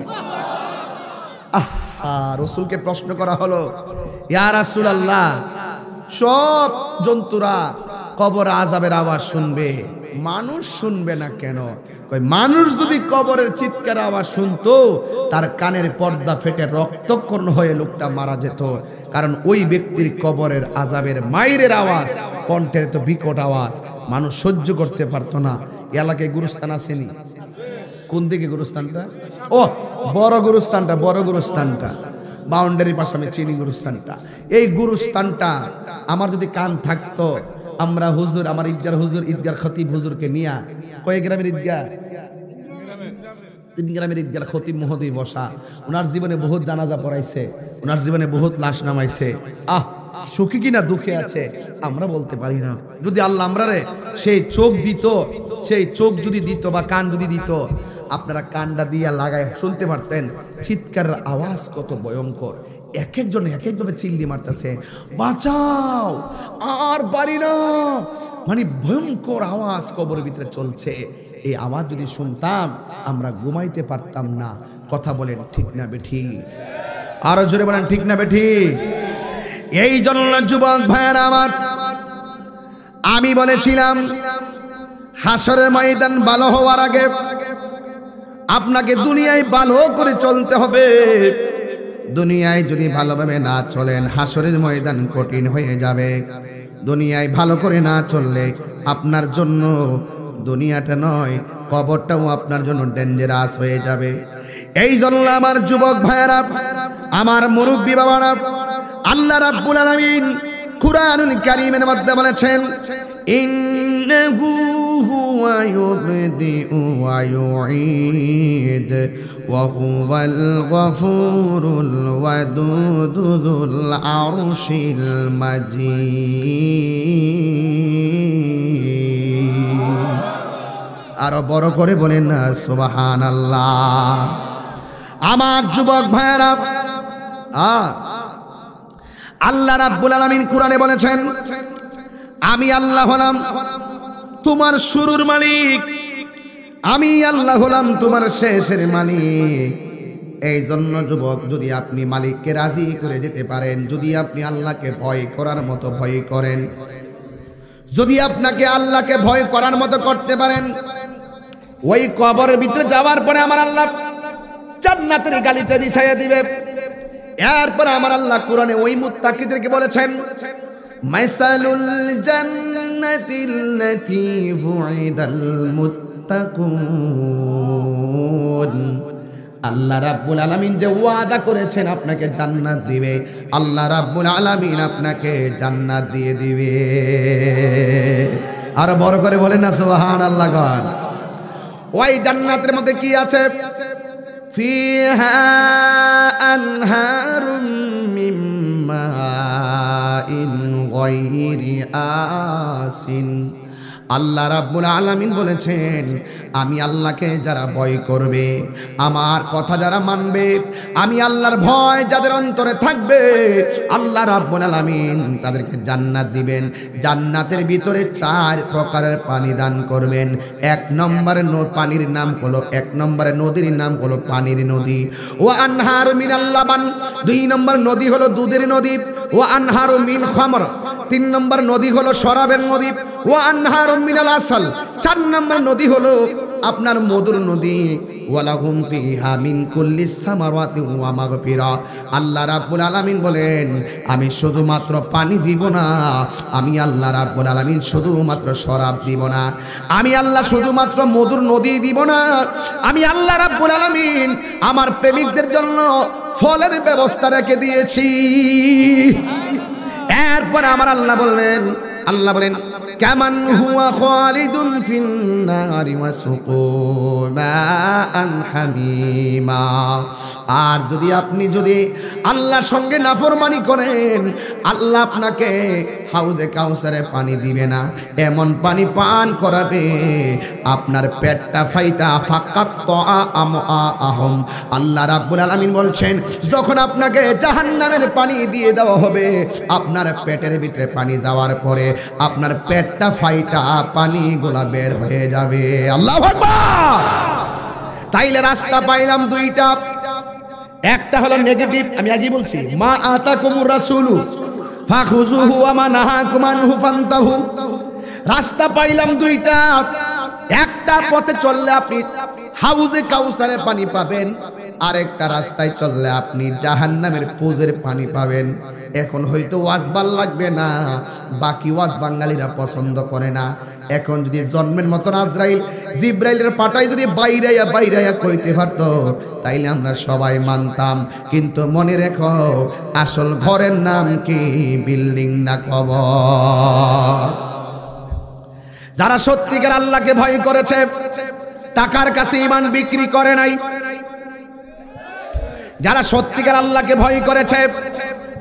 রাসূলকে প্রশ্ন করা হলো, ইয়া রাসূলুল্লাহ, সব জন্তুরা কবর আযাবের আওয়াজ শুনবে, মানুষ শুনবে না কেন? কই মানুষ যদি কবরের চিৎকার আওয়াজ শুনতো তার কানের পর্দা ফেটে রক্তক্ষরণ হয়ে লোকটা মারা যেত, কারণ ওই ব্যক্তির কবরের আযাবের মাইরের আওয়াজ, কণ্ঠের তো বিকট আওয়াজ মানুষ সহ্য করতে পারতো না। এলাকায় গুরুস্থান আসেনি? কোন দিকে গুরুস্থানটা? ও বড় গুরুস্থানটা, বড় গুরুস্থানটা বাউন্ডারির পাশে আমি চিনি গুরুস্থানটা। এই গুরুস্থানটা আমার যদি কান থাকতো, আমরা হুজুর, আমার ঈদগার হুজুর, ঈদগার খতিব হুজুরকে নিয়া, কয় গ্রামের ঈদগাহ? 3 গ্রামের ঈদগার খতিব মহোদয় বসা, ওনার জীবনে বহুত জানাজা পড়াইছে, ওনার জীবনে বহুত লাশ নামাইছে। সুখী কিনা দুঃখে আছে আমরা বলতে পারি না। যদি আল্লাহ আমরারে সেই চোখ দিত, সেই চোখ যদি দিত বা কান যদি দিত, আপনারা কানটা দিয়া লাগায় শুনতে পারতেন চিৎকারের আওয়াজ কত ভয়ঙ্কর। এক একজন এক একভাবে চিল্লি মারতেছে, বাঁচাও আর পারি না, মানে ভয়ঙ্কর আওয়াজ কবরের ভিতরে চলছে। এই আওয়াজ যদি শুনতাম আমরা ঘুমাইতে পারতাম না। কথা বলেন ঠিক না বেঠি? আরো জোরে বলেন ঠিক না বেঠি? এই জন্য যুবক ভাইয়েরা আমার, আমি বলেছিলাম হাসরের ময়দান ভালো হওয়ার আগে আপনাকে দুনিয়ায় ভালো করে চলতে হবে। দুনিয়ায় যদি ভালোভাবে না চলেন হাসরের ময়দান কঠিন হয়ে যাবে। দুনিয়ায় ভালো করে না চললে আপনার জন্য দুনিয়াটা নয় কবরটাও আপনার জন্য ডেঞ্জারাস হয়ে যাবে। এই জন্য আমার যুবক ভাইয়েরা, আমার মুরব্বী বাবারা, আল্লাহ রাব্বুল আলামিন কুরআনুল কারীমের মধ্যে বলেছেন, ইন্নাহু হুয়া ইউবদিউ ওয়া ইউঈদ ওয়া হুয়াল গফুরুল ওয়াদুদু যুল আরশিল মাজিদ। আরো বড় করে বলেন না সুবহানাল্লাহ। আমার যুবক ভাইয়েরা, আল্লাহ রাব্বুল আলামিন কোরআনে বলেছেন, আমি আল্লাহ হলাম তোমার শুরুর মালিক, আমি আল্লাহ হলাম তোমার শেষের মালিক। এই জন্য যুবক, যদি আপনি মালিককে রাজি করে যেতে পারেন, যদি আপনি আল্লাহকে ভয় করার মতো ভয় করেন, যদি আপনাকে আল্লাহকে ভয় করার মতো করতে পারেন, ওই কবরের ভিতরে যাওয়ার পরে আমার আল্লাহ জান্নাতের গালিচা বিছাইয়া দিবে। এরপর আমার আল্লাহ কোরআনে ওই মুত্তাকিদেরকে বলেছেন, মাসালুল জান্নাতিল্লাতী বুইদাল মুত্তাকুন। আল্লাহ রাব্বুল আলামিন যে ওয়াদা করেছেন আপনাকে জান্নাত দিবে, আল্লাহ রাব্বুল আলামিন আপনাকে জান্নাত দিয়ে দিবে। আর বড় করে বলেন না সুবহানাল্লাহ গান। ওই জান্নাতের মধ্যে কি আছে? ফিহা আনহারুম মিন মাইন গায়রি আসিন। আল্লাহ রাব্বুল আলামিন বলেছেন, আমি আল্লাহকে যারা ভয় করবে, আমার কথা যারা মানবে, আমি আল্লাহর ভয় যাদের অন্তরে থাকবে, আল্লাহ রাব্বুল আলামিন তাদেরকে জান্নাত দিবেন। জান্নাতের ভিতরে 4 প্রকারের পানি দান করবেন। 1 নম্বরে পানির নাম হলো, 1 নম্বরে নদীর নাম হলো পানির নদী। ও আনহারু মিনাল লাবান। 2 নম্বর নদী হলো দুধের নদী। ও আনহারু মিন খামর। 3 নম্বর নদী হলো শরাবের নদী। ও আনহারু মিনাল আসাল। 4 নম্বর নদী হলো আপনার মধুর নদী। ওয়ালাহুম ফিহা মিন কুল্লিস সামারাতি ওয়া মাগফিরা। আল্লাহ রাব্বুল আলামিন বলেন আমি শুধুমাত্র পানি দিব না, আমি আল্লাহ রাব্বুল আলামিন শুধুমাত্র শরাব দিব না, আমি আল্লাহ শুধুমাত্র মধুর নদী দিব না, আমি আল্লাহ রাব্বুল আলামিন আমার প্রেমিকদের জন্য ফলের ব্যবস্থা রেখে দিয়েছি। এরপর আমার আল্লাহ বলেন কামান হুয়া খালিদুন ফিন নারি ওয়াসুকু মাআন হামিমা। আর যদি আপনি আল্লাহর সঙ্গে নাফরমানি করেন, আল্লাহ আপনাকে হাউজে কাউসারে পানি দিবে না, এমন পানি পান করাবে আপনার পেটটা ফাইটা ফাক্কাত আহম। আল্লাহ রাব্বুল আলামিন বলছেন যখন আপনাকে জাহান্নামের পানি দিয়ে দেওয়া হবে, আপনার পেটের ভিতরে পানি যাওয়ার পরে আপনার পেটটা ফাইটা পানিগুলা বের হয়ে যাবে। আল্লাহু আকবার। তাইলে রাস্তা পাইলাম দুইটা, একটা হলো নেগেটিভ, আমি আগে বলছি মা আতাকুমুর রাসূলু ফাখুযুহু ওয়া মা নাহাকুম আনহু ফান্তাহু। রাস্তা পাইলাম দুইটা, একটা পথে চললে আপনি হাউজে কাউসারে পানি পাবেন, আরেকটা রাস্তায় চললে আপনি জাহান্নামের পুজের পানি পাবেন। এখন হয়তো ওয়াজ ভাল লাগবে না, বাকি ওয়াজ বাঙালিরা পছন্দ করে না। এখন যদি জন্মের মতন আজরাইল জিব্রাইলের পাটায় যদি বাইরাইয়া কইতে পারতো তাইলে আমরা সবাই মানতাম। কিন্তু মনে রেখো আসল ঘরের নাম কি বিল্ডিং না কবর। যারা সত্যিকার আল্লাহকে ভয় করেছে, টাকার কাছে ঈমান বিক্রি করে নাই, যারা সত্যিকার আল্লাহকে ভয় করেছে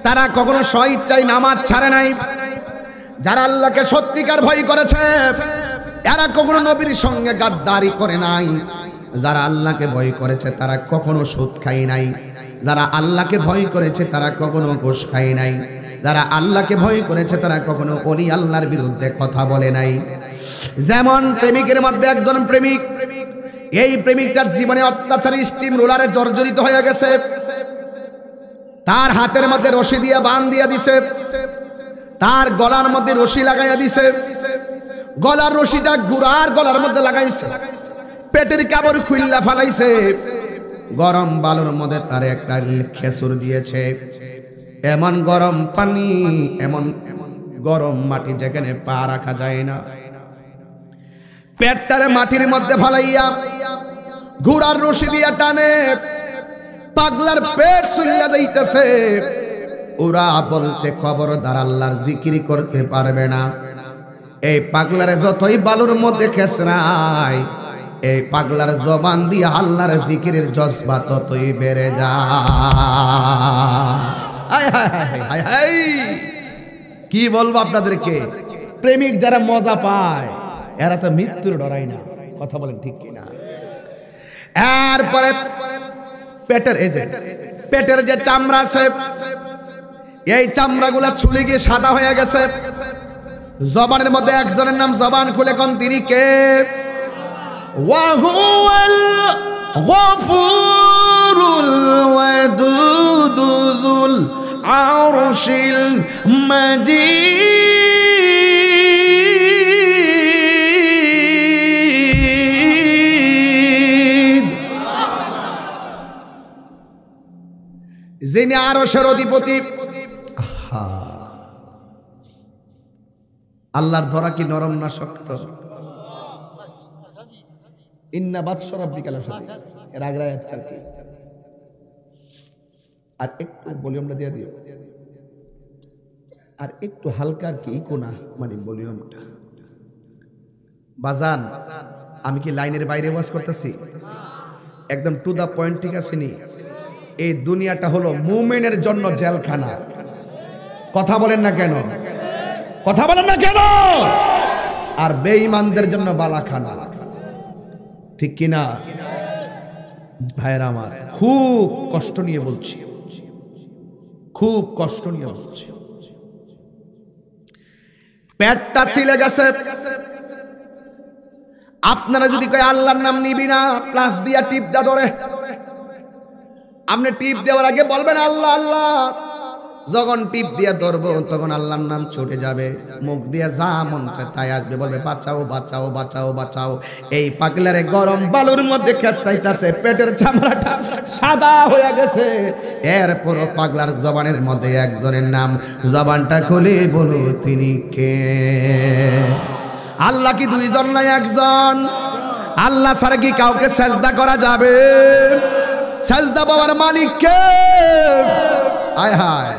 তারা কখনো স্বইচ্ছায় নামাজ ছাড়ে নাই, যারা আল্লাহকে সত্যিকার ভয় করেছে এরা কখনো নবীর সঙ্গে গাদ্দারি করে নাই, যারা আল্লাহকে ভয় করেছে তারা কখনো সুদ খায় নাই, যারা আল্লাহকে ভয় করেছে তারা কখনো ঘুষ খায় নাই, যারা আল্লাহকে ভয় করেছে তারা কখনো ওলি আল্লাহর বিরুদ্ধে কথা বলে নাই। যেমন প্রেমিকের মধ্যে একজন প্রেমিক, এই প্রেমিকটার জীবনে অত্যাচারী স্টিম রোলারে জর্জরিত হয়ে গেছে, তার হাতের মধ্যে রশি দিয়ে বাঁধ দিয়ে দিছে, তার গলার মধ্যে রশি লাগাইয়া দিছে, গলার রশিটা গুড়ার গলার মধ্যে লাগাইছে, পেটের কাপড় খুইল্লা ফালাইছে, গরম বালুর মধ্যে তার একটা খেসুর দিয়েছে, এমন গরম পানি, এমন গরম মাটি যেখানে পা রাখা যায় না, পেটটারে মাটির মধ্যে ফালাইয়া ঘোড়ার রশি দিয়া টানে, পাগলার পেট চুল্লা যাইতেছে। ওরা বলছে খবরদার আল্লাহর জিকির করতে পারবে না। এই পাগলারে যতই বালুর মধ্যে খেসরাই, এই পাগলার জবান দিয়ে আল্লাহর জিকিরের জজবা ততই বেড়ে যায়। কি বলবো আপনাদেরকে, প্রেমিক যারা মজা পায় এরা তো মৃত্যুর ডরাই না। কথা বলেন ঠিক কিনা? এরপরে পেটের যে চামড়া আছে, এই চামড়াগুলা ছুলে গিয়ে সাদা হয়ে গেছে। জবানের মধ্যে একজনের নাম জবান খুলে কোন তিনি কে? ওয়াহুয়াল গফুরুল ওয়াদুদুল আরশিল মাজিদ। যিনি আরশের অধিপতি। আল্লাহর ধরা কি নরম না শক্ত? ইন্না বাদশা রাব্বিকা লাশাদীদ। এর আগের আয়াতটা কি? আর একটু ভলিউমটা দিয়ে দিও, আর একটু হালকা কি কোনা মানে ভলিউমটা। বাজান আমি কি লাইনের বাইরে ওয়াজ করতেছি? একদম টু দা পয়েন্ট, ঠিক আছে নি? এই দুনিয়াটা হলো মুমিনের জন্য জেলখানা। কথা বলেন না কেন? কথা বলেন না কেন? আর বেঈমানদের জন্য বালাখানা। ঠিক কিনা ভাইরা আমার? খুব কষ্ট নিয়ে বলছি, খুব কষ্ট নিয়ে বলছি। পেটটা ছিলে গেছে। আপনারা যদি কয় আল্লাহর নাম নিবি না, প্লাস দিয়া টিপ দা ধরে, আপনি টিপ দেওয়ার আগে বলবেন আল্লাহ আল্লাহ। যখন টিপ দিয়ে ধরবো তখন আল্লাহর নাম ছুটে যাবে, মুখ দিয়ে যা মন চায় তাই আসবে, বলবে বাঁচাও বাঁচাও বাঁচাও বাঁচাও। এই পাগলারে গরম বালুর মধ্যে খেসাইতাছে, পেটের চামড়াটা সাদা হয়ে গেছে। এরপরও পাগলার জবানের মধ্যে একজনের নাম, জবানটা খুলে বলো তিনি কে? আল্লাহ কি দুইজন না একজন? আল্লাহ ছাড়া কি কাউকে সেজদা করা যাবে? সেজদা পাওয়ার মালিক কে? হায় হায়।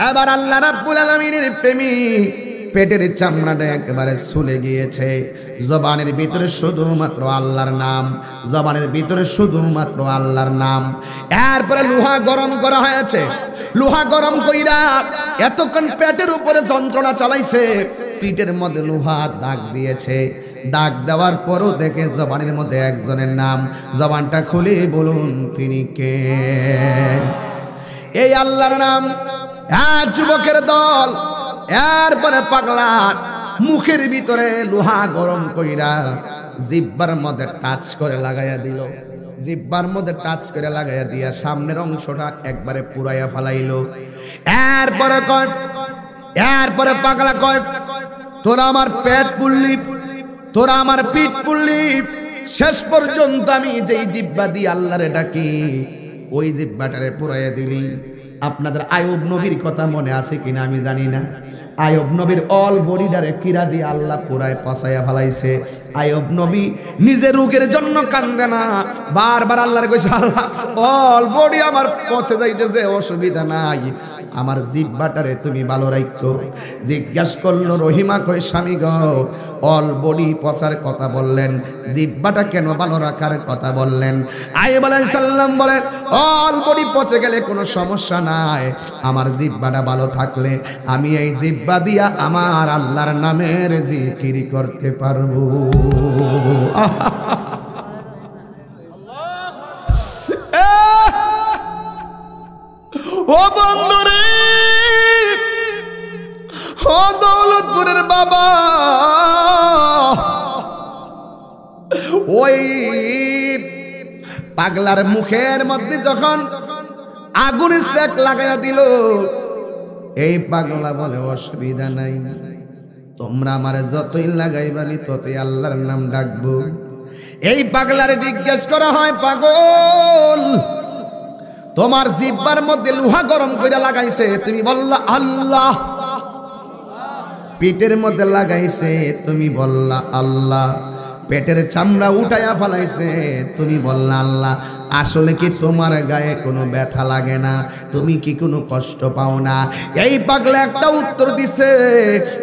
এবার আল্লাহ রাব্বুল আলামিনের প্রেমিক পেটের চামড়াটা একেবারে ছুলে গিয়েছে, জবানের ভিতরে শুধুমাত্র আল্লাহর নাম, জবানের ভিতরে শুধুমাত্র আল্লাহর নাম। এরপরে লোহা গরম করা হয়েছে, লোহা গরম কইরা এতক্ষণ পেটের উপরে যন্ত্রণা চালাইছে, পিঠের মধ্যে লোহা দাগ দিয়েছে। দাগ দেওয়ার পরও দেখে জবানের মধ্যে একজনের নাম, জবানটা খুলে বলুন তিনি কে? এই আল্লাহর নাম। হ্যাঁ যুবকের দল, এরপরে পাগলার মুখের ভিতরে লোহা গরম কইরা জিহ্বার মধ্যে টাচ করে লাগাইয়া দিল, জিহ্বার মধ্যে টাচ করে লাগাইয়া দিয়া সামনের অংশটা একবারে পুরাইয়া ফেলাইলো। এরপরে পাগলা কয়, তোরা আমার পেট পুড়লি, তোরা আমার পিঠ পুড়লি, শেষ পর্যন্ত আমি যেই জিহ্বা দিয়ে আল্লাহরে ডাকি ওই জিহ্বাটারে পুরাইয়া দিলি। আপনাদের আয়ুব নবীর কথা মনে আছে কিনা আমি জানি না। আয়ুব নবীর অল বডিটারে কিরা দিয়ে আল্লাহ পুরায় পচাইয়া ফেলাইছে। আয়ুব নবী নিজের রোগের জন্য কান্দে না, বারবার আল্লাহরে কইছে, আল্লাহ অল বডি আমার পচে যাইতেছে, অসুবিধা নাই, আমার জিহ্বাটারে তুমি ভালো রাখো। জিজ্ঞাসা করলো রহিমা, কই স্বামী গো, অল বডি পচার কথা বললেন, জিহ্বাটা কেন ভালো রাখার কথা বললেন? আইয়ুব আলাইহিস সালাম বলে, অল বডি পচে গেলে কোনো সমস্যা নাই, আমার জিহ্বাটা ভালো থাকলে আমি এই জিহ্বা দিয়া আমার আল্লাহর নামের জিকির করতে পারবো। ও বন্ধুরে, ও দৌলতপুরের বাবা, ওই পাগলার মুখের মধ্যে যখন আগুনের সেক লাগাইয়া দিল, এই পাগলা বলে অসুবিধা নাই, তোমরা আমার যতই লাগাইবানি ততই আল্লাহর নাম ডাকবো। এই পাগলারে জিজ্ঞেস করা হয়, পাগল তোমার জিহ্বার মধ্যে লোহা গরম করে লাগাইছে, তুমি বললা আল্লাহ। পেটের মধ্যে লাগাইছে, তুমি বললা আল্লাহ। পেটের চামড়া উঠাইয়া ফেলাইছে, তুমি বললা আল্লাহ। আসলে কি তোমার গায়ে কোনো ব্যথা লাগে না? তুমি কি কোনো কষ্ট পাও না? এই পাগলা একটা উত্তর দিছে,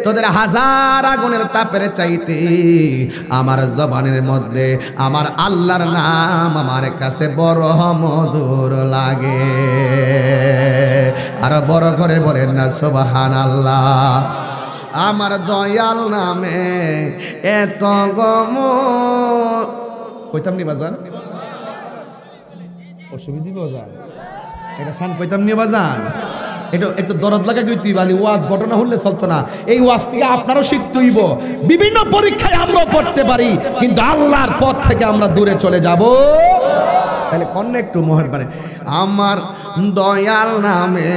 তোদের হাজার আগুনের তাপের চাইতে আমার জবানের মধ্যে আমার আল্লাহর নাম আমার কাছে বড় মধুর লাগে। আর বড় করে বলেন না সুবহানাল্লাহ। আমার দয়াল নামে এত গম কইতাম নি বাজান, অসুবিধা বাজান, এটা শান কইতাম নি বাজান, এটা একটু দরদ লাগা কইতুই বালি ওয়াজ ঘটনা হলে চলতো না। এই ওয়াজ থেকে আপনারও শিখতে হইব। বিভিন্ন পরীক্ষায় আমরা পড়তে পারি, কিন্তু আল্লাহর পথ থেকে আমরা দূরে চলে যাব। তাহলে কোন একটু মোহর পারে, আমার দয়াল নামে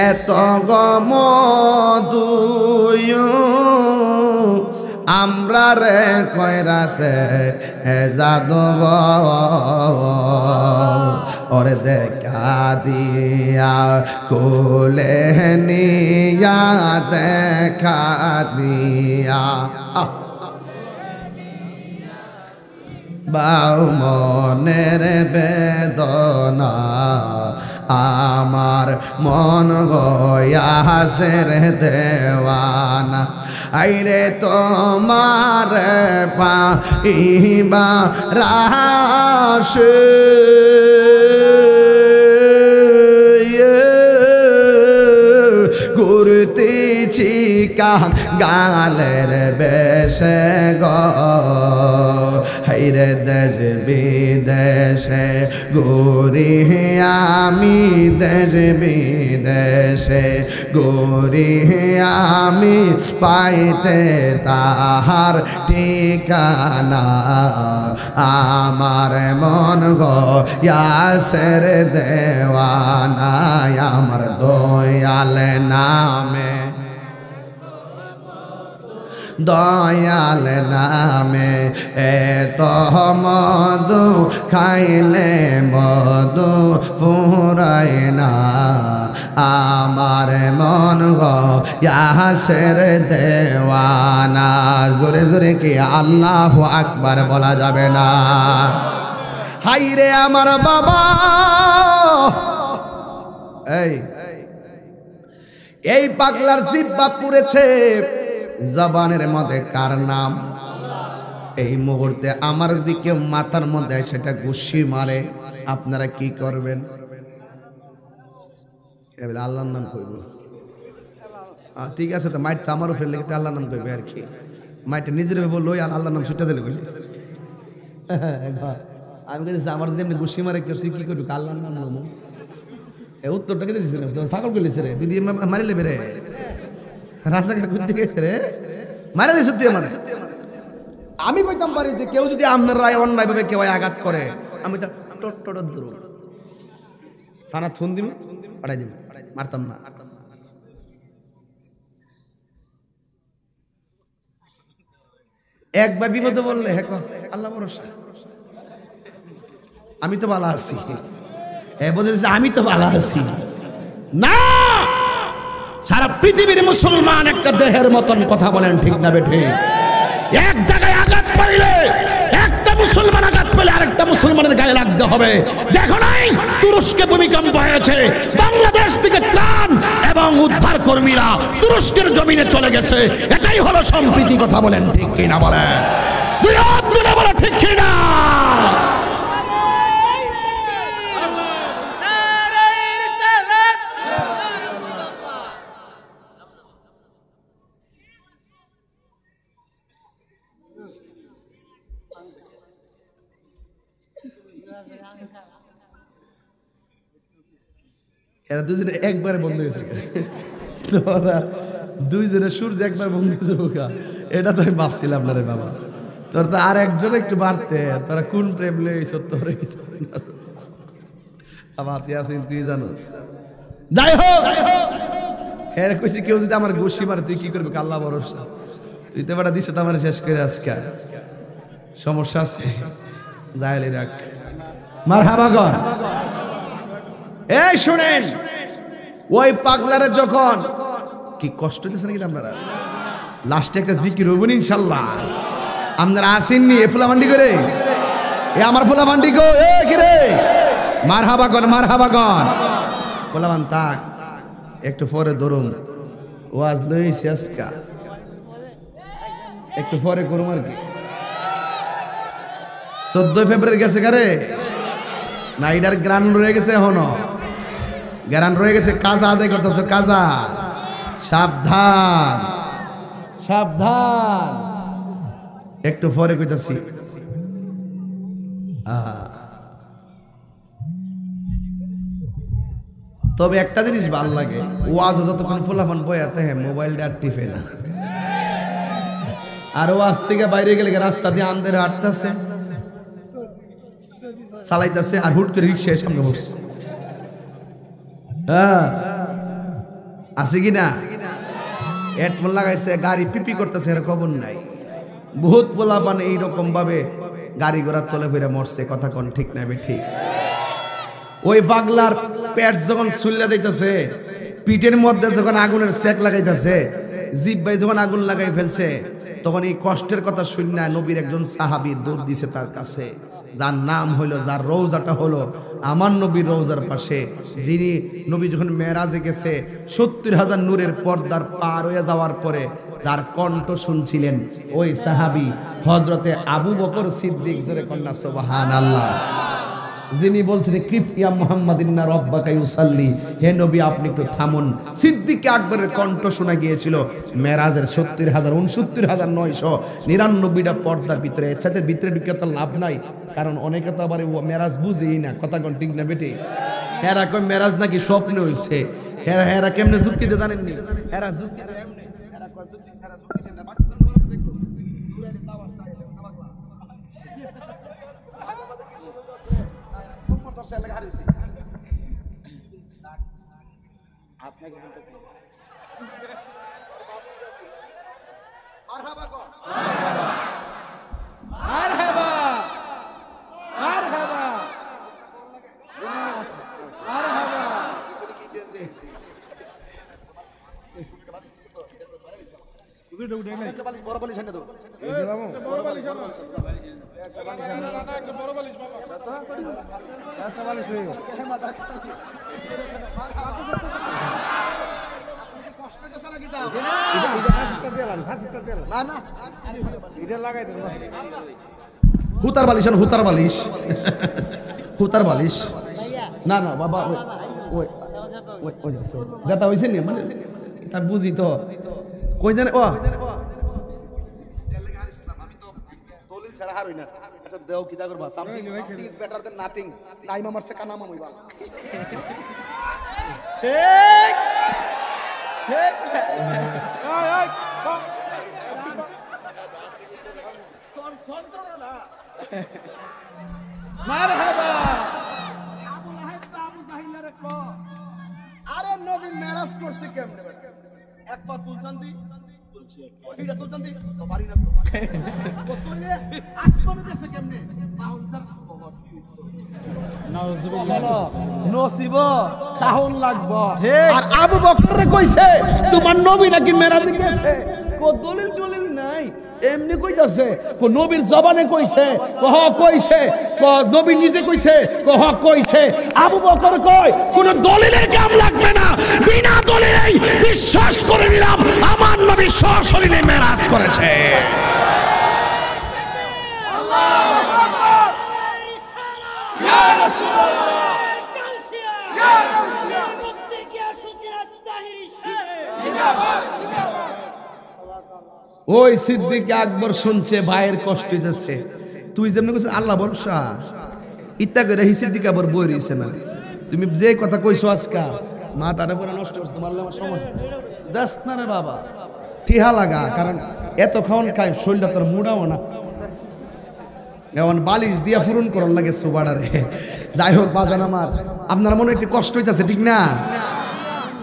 এত গমদুয় আমরা রে কয়রাছে জাদু ওরে দেখা দিয়া কোলে নিয়া দেখা দিয়া বাউ মনের বেদনা আমার মন গয়াছে রে দেওয়ানা। আইরে তোমার পাইবা রাশে ঘুরতে বিচিকা গালের বেশে গো হাইরে দেশ বিদেশে ঘুরি আমি দেশ বিদেশে ঘুরি আমি পাইতে তাহার ঠিকানা আমার মন গো ইয়াসের দেওয়ানা আমার দয়াল নামে দয়াল নামে এত মধু খাইলে মধু ফুরায় না আমার মন গো ইয়াসের দেওয়ানা জোরে জোরে কি আল্লাহু আকবার বলা যাবে না হাইরে আমার বাবা এই পাগলার জিহ্বা পুড়েছে জবানের মধ্যে কার নাম এই মুহূর্তে আমার যদি কেউ মাথার মধ্যে সেটা ঘুষি মারে আপনারা কি করবেন আল্লাহর নাম কইব ঠিক আছে তো মাইট তো আমারও ফেললে আল্লাহর নাম কইবে আর কি মাইটে নিজের বললো আল্লাহর নাম ছুটে দিলে কইছে আমি বলছি আমার যদি এমনি ঘুষি মারে তুই কি করবি আল্লাহর নাম নাম এই উত্তরটা কে দিয়েছিল ফাঁকল করলিস রে দিদি মারি লেবে রে রাস্তাঘাট ঘুরতে গেছে রে মারে সত্যি আমার আমি কইতাম পারি যে কেউ যদি আপনার রায় অন্যায় ভাবে কেউ আঘাত করে আমি তো টোটো দূর থানা ফোন দিবি পাঠাই দিবি মারতাম না একবার বিপদে বললে হ্যাঁ আল্লাহ ভরসা আমি তো ভালো আছি আমি তো ভালো আছি না সারা পৃথিবীর মুসলমান একটা দেহের মতন কথা বলেন ঠিক না বেঠে এক জায়গায় আঘাত পাইলে একটা মুসলমান আঘাত পেলে আরেকটা মুসলমানের গায়ে লাগতে হবে দেখো নাই তুরস্কে ভূমিকম্প হয়েছে বাংলাদেশ থেকে ত্রাণ এবং উদ্ধার কর্মীরা তুরস্কের জমিনে চলে গেছে এটাই হলো সম্প্রীতি কথা বলেন ঠিক কিনা বলেন দুই হাত তুলে বলো ঠিক কিনা এরা দুজনে একবারে বন্ধ হয়েছে তোরা দুইজনে সূর্য একবার বন্ধ হয়েছে বোকা এটা তো আমি ভাবছিলাম না রে বাবা তোর তো আর একজন একটু বাড়তে তোরা কোন প্রেম লইছ তোর আবার তুই জানোস যাই হোক এর কইছি কেউ যদি আমার ঘুষি মারে তুই কি করবি আল্লাহ ভরসা তুই তো বেটা দিস তো আমার শেষ করে আজকে সমস্যা আছে যাইলি রাখ মারহাবা গন এই শুনেন ওই পাগলারে যখন কি কষ্ট দিতেছে নাকি আপনারা লাস্টে একটা জিকির হইব ইনশাআল্লাহ আপনারা আসেননি এ ফুলামান্ডি করে এ আমার ফুলামান্ডি গো এ কি রে মারহাবা গন ফুলামান তাক একটু পরে ধরুন ওয়াজ লইছি আজকা একটু পরে করুম আর কি 14 ফেব্রুয়ারি গেছে কারে না এটার গ্রান রয়ে গেছে এখনো গ্রান রয়ে গেছে কাজা আদায় করতেছ কাজা সাবধান সাবধান একটু পরে কইতাছি তবে একটা জিনিস ভালো লাগে ওয়াজ যতক্ষণ ফুলাফান বয়াতে হ্যাঁ মোবাইলটা আর টিপে না আর ওয়াজ থেকে বাইরে গেলে রাস্তা দিয়ে আন্দারে হাঁটতেছে চালাইতেছে আর হুট করে রিক্সায় সামনে বসছে হ্যাঁ আছে কি না হেডফোন লাগাইছে গাড়ি পিপি করতেছে এর খবর নাই বহুত পোলাপান এইরকম ভাবে গাড়ি ঘোড়া চলে ফিরে মরছে কথা কোন ঠিক নাই ঠিক ওই পাগলার পেট যখন চুল্লা যাইতেছে পিঠের মধ্যে যখন আগুনের সেক লাগাইতেছে জিভ ভাই যখন আগুন লাগাই ফেলছে তখন এই কষ্টের কথা শুনে নবীর একজন সাহাবী দৌড় দিছে তার কাছে যার নাম হলো যার রওজাটা হলো আমার নবীর রওজার পাশে যিনি নবী যখন মেরাজে গেছে ৭০,০০০ নূরের পর্দার পার হয়ে যাওয়ার পরে যার কণ্ঠ শুনছিলেন ওই সাহাবী হযরতে আবু বকর সিদ্দিক জোরে কন্যা সুবহানাল্লাহ যিনি বলছেন কিফ ইয়া মুহাম্মাদিন্না রব্বাকা ইউসাল্লি, হে নবী আপনি একটু থামুন। সিদ্দিক আকবরের কণ্ঠ শোনা গিয়েছিল মেরাজের 70,000 পর্দার ভিতরে। এর সাথে ভিতরে ঢুকে তো লাভ নাই, কারণ অনেকে তো আবার মেরাজ বুঝেই না, কথা কোন ঠিক না বেটে। হেরা কই মেরাজ নাকি স্বপ্ন হইছে, হেরা হেরা কেমনে যুক্তিতে জানেননি, হেরা যুক্তিতে এমনি, হেরা কয় যুক্তি, হেরা যুক্তিতে না বাকি বড় বালিশ এনে দাও, বড় বালিশ, বড় বালিশ বাবা, একটা বালিশ হয়ে গেল। কষ্ট হইতেছে নাকি দাও? না না এটা লাগাই দেন। হুতার বালিশ, হুতার বালিশ, হুতার বালিশ। না না বাবা ওই ওই ওই যেটা হইছে নি মানে তা বুঝি তো কই জানে। ও আমি তো দলিল ছাড়া হারই না। আচ্ছা দেও কিদা করবা, something is better then nothing. Time আমার সে কানা মামুই বাবা। ঠিক ঠিক এই এই তোর সন্ত্রনা না মারহাবা। আবু লাহাব আবু জাহিলের কো আরে নবী মেরাজ করছে কেমনে? এক পা তুলছান দি তুলছে, ওইটা তুলছান দি তো পারি না তো ও তুইলে আসমানে দেশে কেমনে পাউল চার খবর নাউজুবিল্লাহ নসিব কাহুন লাগবো। আর আবু বকর কইছে তোমার নবী নাকি মেরাজে গেছে, কো দলিল টলিল নাই, এমনি কইতাছে। কো নবীর জবানে কইছে, কহ কইছে, কো নবী নিজে কইছে, কহ কইছে। আবু বকর কয় কোন দলিলের কাম লাগবে না, বিনা দলিলেই বিশ্বাস করে নিলাম আমার নবী সশরীরে মেরাজ করেছে। আল্লাহু আকবার, ইয়া রাসূলুল্লাহ, ইয়া রাসূলুল্লাহ, মুফতি কিয়া সুকিরাত তাহিরি সাহেব জিন্দাবাদ জিন্দাবাদ। ওই সিদ্দিক আকবর শুনছে ভাইয়ের কষ্ট হইতেছে। তুই যেমন কইছিস আল্লাহ ভরসা, ইত্যা করে হি সিদ্দিক আকবর বই রইছে না। তুমি যে কথা কইছো আজকা মাথাটা পুরো নষ্ট করছ, তোমার আমার সমস্যা দাস না রে বাবা, ঠিহা লাগা। কারণ এত খাওন খাই শরীরটা তোর মুড়াও না, এমন বালিশ দিয়া ফুরন করার লাগে সুবাড়ারে। যাই হোক বাজান আমার, আপনার মনে একটু কষ্ট হইতাছে ঠিক না?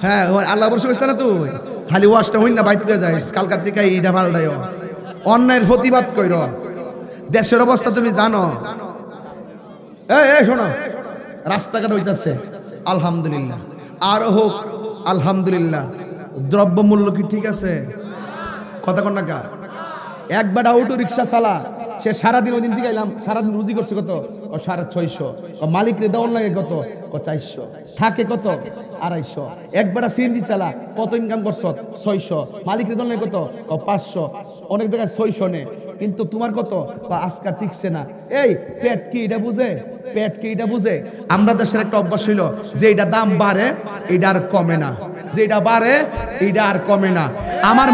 হ্যাঁ আল্লাহ ভরসা কইছ না তুই, খালি ওয়াশটা হইন না বাইতে যাইস, কালকার থেকে এইটা পাল্টাইও, অন্যায়ের প্রতিবাদ কইর। দেশের অবস্থা তুমি জানো। এই শোনো, রাস্তাঘাট হইতাছে আলহামদুলিল্লাহ, আরো হোক আলহামদুলিল্লাহ। দ্রব্য মূল্য কি ঠিক আছে? কথা কন না কা? একবার অটো রিক্সা চালা, সে সারাদিন ওই দিন থেকে এলাম, সারাদিন রুজি করছে কত? 650। মালিক রে দেওয়ার লাগে কত? 400। থাকে কত? 250। একবার সিএনজি চালা, কত ইনকাম করছ? 600। মালিক রে দেওয়ার লাগে কত? 500। অনেক জায়গায় 600 নে, কিন্তু তোমার কত? আজকাল টিকছে না। এই পেট কি এটা বুঝে? পেট কি এটা বুঝে? আমরা দেশের একটা অভ্যাস হইল যে এটা দাম বাড়ে এটা আর কমে না, যে এটা বাড়ে এটা আর কমে না। আমার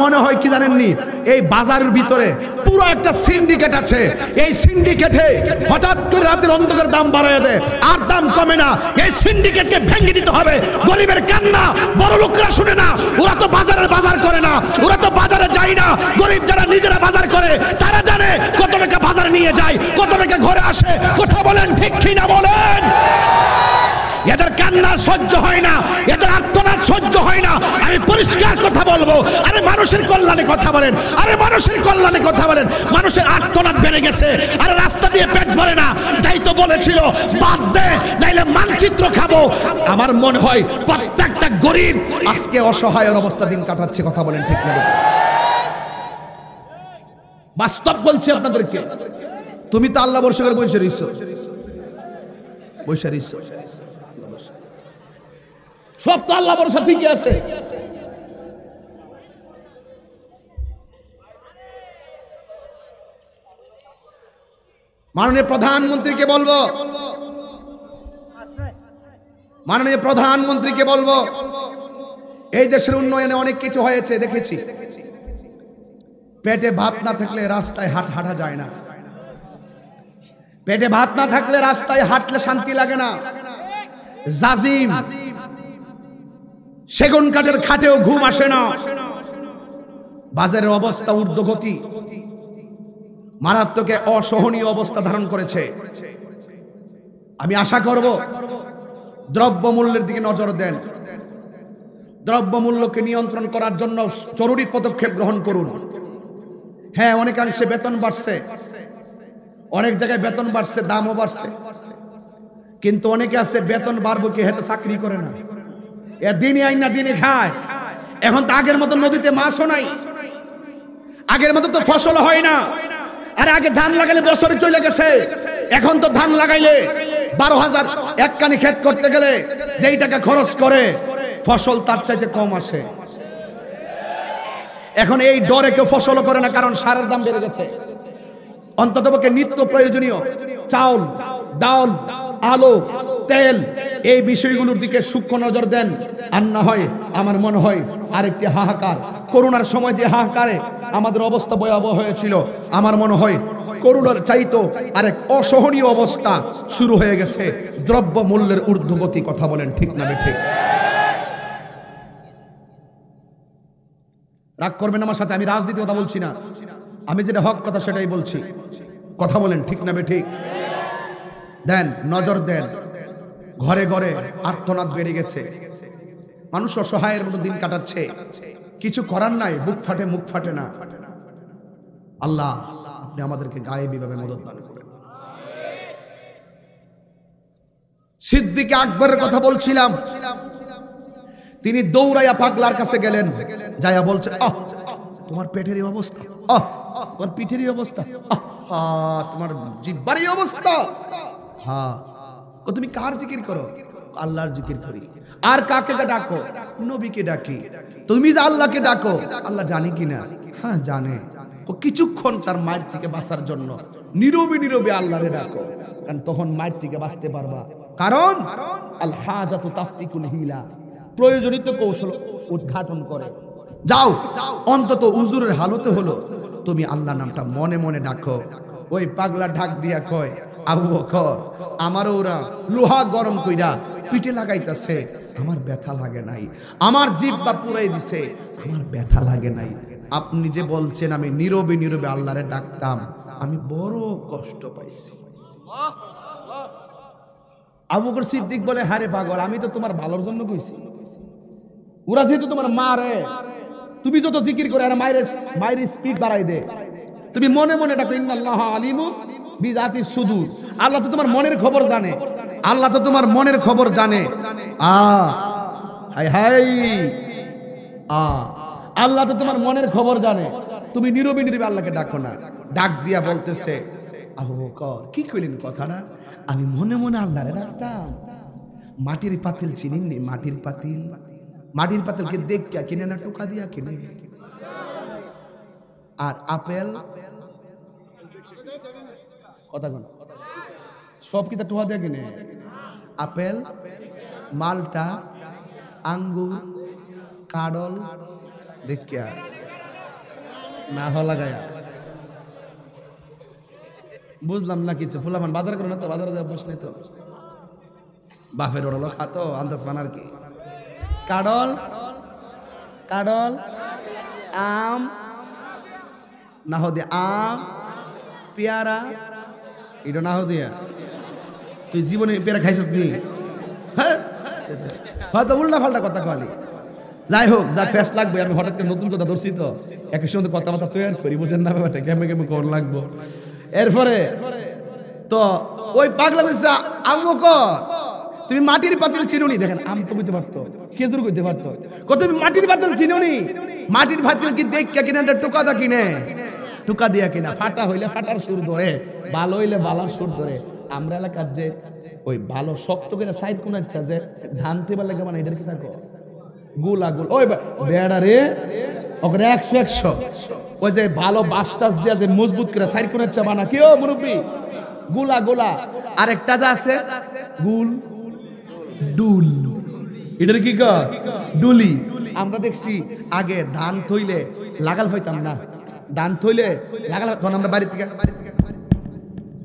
মনে হয় কি জানেননি, এই বাজারের ভিতরে পুরো একটা সিন্ডিকেট আছে। এই সিন্ডিকেটে হঠাৎ করে রাতের অন্ধকার দাম বাড়ায় দেয়, আর দাম কমে না। এই সিন্ডিকেটকে ভেঙে দিতে হবে। গরিবের কান্না বড় লোকরা শুনে না, ওরা তো বাজার করে না, ওরা তো বাজারে যায় না। গরিব যারা নিজেরা বাজার করে তারা জানে কত টাকা বাজারে নিয়ে যায়, কত টাকা ঘরে আসে। কথা বলেন ঠিক কি না বলেন? এদের কান্না সহ্য হয় না, এদের আর্তনাদ সহ্য হয় না। আমি পরিষ্কার কথা বলবো, আরে মানুষের কল্যাণে কথা বলেন, আরে মানুষের কল্যাণে কথা বলেন। মানুষের আর্তনাদ বেড়ে গেছে, আরে রাস্তা দিয়ে পেট ভরে না, তাই তো বলেছিল বাদ দে নাইলে মানচিত্র খাবো। আমার মনে হয় প্রত্যেকটা গরিব আজকে অসহায়ের অবস্থা দিন কাটাচ্ছে। কথা বলেন ঠিক না? বাস্তব বলছি আপনাদেরকে। তুমি তো আল্লাহ ভরসা করে বসে রইছো, সব তো আল্লাহ ভরসা ঠিকই আছে। মাননীয় প্রধানমন্ত্রীকে বলবো, মাননীয় প্রধানমন্ত্রীকে বলবো, এই দেশের উন্নয়নে অনেক কিছু হয়েছে দেখেছি। পেটে ভাত না থাকলে রাস্তায় হাঁটা যায় না, পেটে ভাত না থাকলে রাস্তায় হাঁটলে শান্তি লাগে না। জাজিম সেগুন কাঠের খাটেও ঘুম আসে না। বাজারের অবস্থা ঊর্ধ্বগতি, মারাত্মক অসহনীয় অবস্থা ধারণ করেছে। আমি আশা করব দ্রব্যমূল্যের দিকে নজর দেন, দ্রব্যমূল্যকে নিয়ন্ত্রণ করার জন্য জরুরি পদক্ষেপ গ্রহণ করুন। হ্যাঁ, অনেকাংশে বেতন বাড়ছে, অনেক জায়গায় বেতন বাড়ছে, দামও বাড়ছে, কিন্তু অনেকে আছে বেতন বাড়বো কি হেতে চাকরি করে না, এ দিনে আইন না দিনে খায়। এখন তো আগের মতো নদীতে মাছও নাই, আগের মতো তো ফসল হয় না। আরে আগে ধান লাগালে বছরে চলে গেছে, এখন তো ধান লাগাইলে 12,000 একখানি ক্ষেত করতে গেলে যেই টাকা খরচ করে ফসল তার চাইতে কম আসে। এখন এই ডরে কেউ ফসলও করে না, কারণ সারের দাম বেড়ে গেছে। অন্ততপক্ষে নিত্য প্রয়োজনীয় চাউল, ডাল, আলু, তেল, এই বিষয়গুলোর দিকে সূক্ষ্ম নজর দেন। আর না হয় আমার মনে হয় আরেকটি হাহাকার, করোনার সময় যে হাহাকারে আমাদের অবস্থা ভয়াবহ হয়েছিল, আমার মনে হয় করোনার চাইতো আরেক অসহনীয় অবস্থা শুরু হয়ে গেছে। দ্রব্য মূল্যের ঊর্ধ্বগতি, কথা বলেন ঠিক না ঠিক? রাগ করবেন আমার সাথে, আমি রাজনীতি কথা বলছি না, আমি যেটা হক কথা সেটাই বলছি। কথা বলেন ঠিক না ঠিক? দেন, নজর দেন। ঘরে ঘরে আর্তনাদ বেড়ে গেছে, মানুষ অসহায়ের মতো দিন কাটাচ্ছে, কিছু করার নাই, বুক ফাটে মুখ ফাটে না। আল্লাহ আপনি আমাদেরকে গায়েবী ভাবে মদদ দান করেন। সিদ্দিক আকবরের কথা বলছিলাম, তিনি দৌড়াইয়া পাগলার কাছে গেলেন, যাইয়া বলছে, তোমার পেটের অবস্থা, তোমার পিঠের অবস্থা, তোমার জিহ্বার অবস্থা, হ্যাঁ তুমি কার জিকির করো? আল্লাহর জিকির করি। আর কাকে ডাকো? নবীকে ডাকি। তুমি যে আল্লাহকে ডাকো, আল্লাহ জানে কিনা? হ্যাঁ জানে। কিছুক্ষণ তার মায়ের থেকে বাঁচার জন্য নীরবে নীরবে আল্লাহরে ডাকো, কারণ তখন মায়ের থেকে বাঁচতে পারবা। কারণ আল হাজাতু তাফতিকুল হিলা, প্রয়োজনীয় কৌশল উদ্ঘাটন করে। যাও, অন্তত উজুরের হালতে হলো তুমি আল্লাহ নামটা মনে মনে ডাকো। ওই পাগলা ঢাক দিয়া কয়, আবু বকর, আমার ওরা লোহা গরম কইরা পিঠে লাগাইতেছে, আমার ব্যথা লাগে নাই, আমার জিহ্বা পুরাই দিছে, আমার ব্যথা লাগে নাই। আপনি যে বলছেন আমি নীরবে নীরবে আল্লাহরে ডাকতাম, আমি বড় কষ্ট পাইছি। আবু বকর সিদ্দিক বলে, হারে পাগল, আমি তো তোমার ভালোর জন্য কইছি। ওরা যেহেতু তোমার মা রে, তুমি যত জিকির করে আর মায়ের স্পিড বাড়াই দে, তুমি মনে মনে ডাকো, ইন্নাল্লাহ আলিমুন বিযাতিস সুদূর, আল্লাহ তো তোমার মনের খবর জানে, আল্লাহ তো তোমার মনের খবর জানে। হাই হাই, আল্লাহ তো তোমার মনের খবর জানে, তুমি নীরবে নীরবে আল্লাহকে ডাকো না। ডাক দিয়া বলতেছে, আবু বকর কি কইলেন কথাটা? আমি মনে মনে আল্লাহরে ডাকতাম। মাটির পাতিল চিনেননি? মাটির পাতিল, মাটির পাতিলকে দেখিয়া কিনে না টোকা দিয়া কিনে। আর আপেল, কথা কোন সব কি তা টোকা দিয়া কিনে? আপেল, মালটা, আঙ্গুর, কাডল দেখিয়া না হলা গায়া। বুঝলাম না কিছু। ফুলামান বাজার করে না তো, বাজারে যাওয়া বস নাই তো, বাফের ওরলো খাতো আন্দাজ বানার কি। কাডল, কাডল, আম না হো দিয়া, আম, পেয়ারা, এটা না হো দিয়া। তুই জীবনে পেয়ারা খাইছ নি? হ্যাঁ, হয়তো উল্টা ফাল্টা কথা কলি। যাই হোক, যা ফেস লাগবে, আমি হঠাৎ করে নতুন কথা ধরছি তো, একই সঙ্গে কথাবার্তা তৈরি করি, বুঝেন না ব্যাপারটা, কেমন কেমন কোন লাগবো। এরপরে তো ওই পাগলা বলছে, আবু বকর তুমি মাটির পাতিল চিনুনি? দেখেন, আম তো বুঝতে পারতো, খেজুর কইতে পারতো, তুমি মাটির পাতিল চিনুনি? মাটির পাতিল কি দেখ কিনে টোকা দা কিনে, টোকা দিয়া কিনা, ফাটা হইলে ফাটার সুর ধরে, ভালো হইলে ভালোর সুর ধরে। আমরা এলাকার যে ওই ভালো শক্ত করে সাইড কোন ইচ্ছা যে ধান টেবার লাগে, মানে এটার কি থাকো গোলা গোল, ওই বেড়া রে ওখানে 100 ওই যে ভালো বাস টাস দিয়া যে মজবুত করে সাইড কোন ইচ্ছা বানা। কি ও মুরব্বী, গোলা গোলা, আরেকটা যা আছে গুল ডুল, এটার কি কয় ডুলি। আমরা দেখছি আগে ধান থইলে লাগাল পাইতাম না, ধান থইলে লাগাল, তখন আমরা বাড়ি থেকে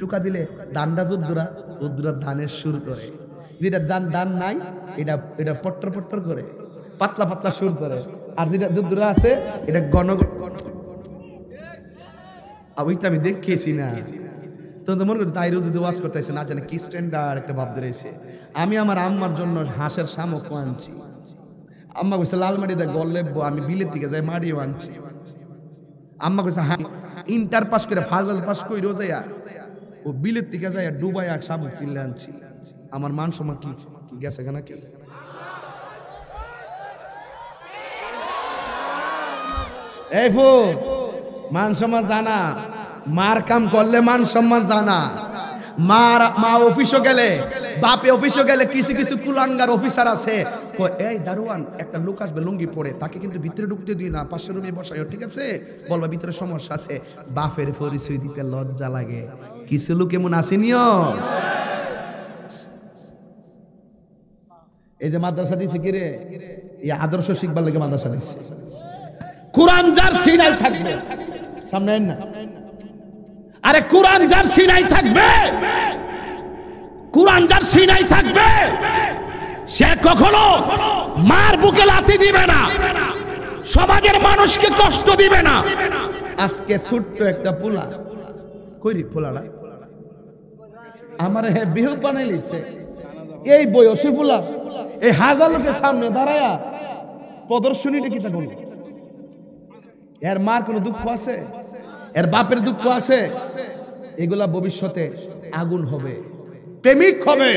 টুকা দিলে ধানটা যদ্দুরা ধানের সুর করে, যেটা ধান নাই এটা এটা পট্টর পট্টর করে পাতলা পাতলা সুর করে, আর যেটা যদ্দুরা আছে এটা গণ গণ। ওইটা আমি দেখেছি না, তো মনে করি তাই রোজ ওয়াজ করতেছে না জানে কি স্ট্যান্ডার্ড একটা ভাব ধরেছে। আমি আমার আম্মার জন্য হাঁসের শামুক আনছি, আম্মা কইছে লালমাটিতে গল্লে, আমি বিলের থেকে যাই মাড়িও আনছি। আম্মা কইছে ইন্টার পাস করে ফাজল পাস কই রোজাইয়া ও বিলের থেকে যাই ডুবাইয়া শামুক কিনলে আনছি। আমার মান সম্মান কি গেছে কেনা কি? এই ফু মান সম্মান জানা, মার কাম করলে মান সম্মান জানা। মা অফিসও গেলে, বাপে অফিসও গেলে কিছু কিছু কুলাঙ্গার অফিসার আছে, এই দারোয়ান একটা লোক আসবে লুঙ্গি পরে, তাকে কিন্তু ভিতরে ঢুকতে দিই না, পাশের রুমে বসাই, ঠিক আছে বলবা ভিতরে সমস্যা আছে। বাপের পরিচয় দিতে লজ্জা লাগে, কিছু লোক এমন আসেনিও। এই যে মাদ্রাসা দিছে কি রে, এই আদর্শ শিখবার লাগে মাদ্রাসা দিচ্ছে। কোরআন যার সিনায় থাকবে, সামনে না, আরে কোরআন যার সিনায় থাকবে, কোরআন যার সিনায় থাকবে, সে কখনো মার বুকে লাথি দিবে না, সমাজের মানুষকে কষ্ট দিবে না। আজকে ছোট্ট একটা পোলা, কইরি পোলাটা আমার বিহু বানাইছে, এই বয়সে পোলা এই হাজার লোকের সামনে দাঁড়ায়া প্রদর্শনীটা কি তা বলবো? এর মার কোনো দুঃখ আছে, এর বাপের দুঃখ আছে, এগুলা ভবিষ্যতে আগুন হবে, প্রেমিক হবে।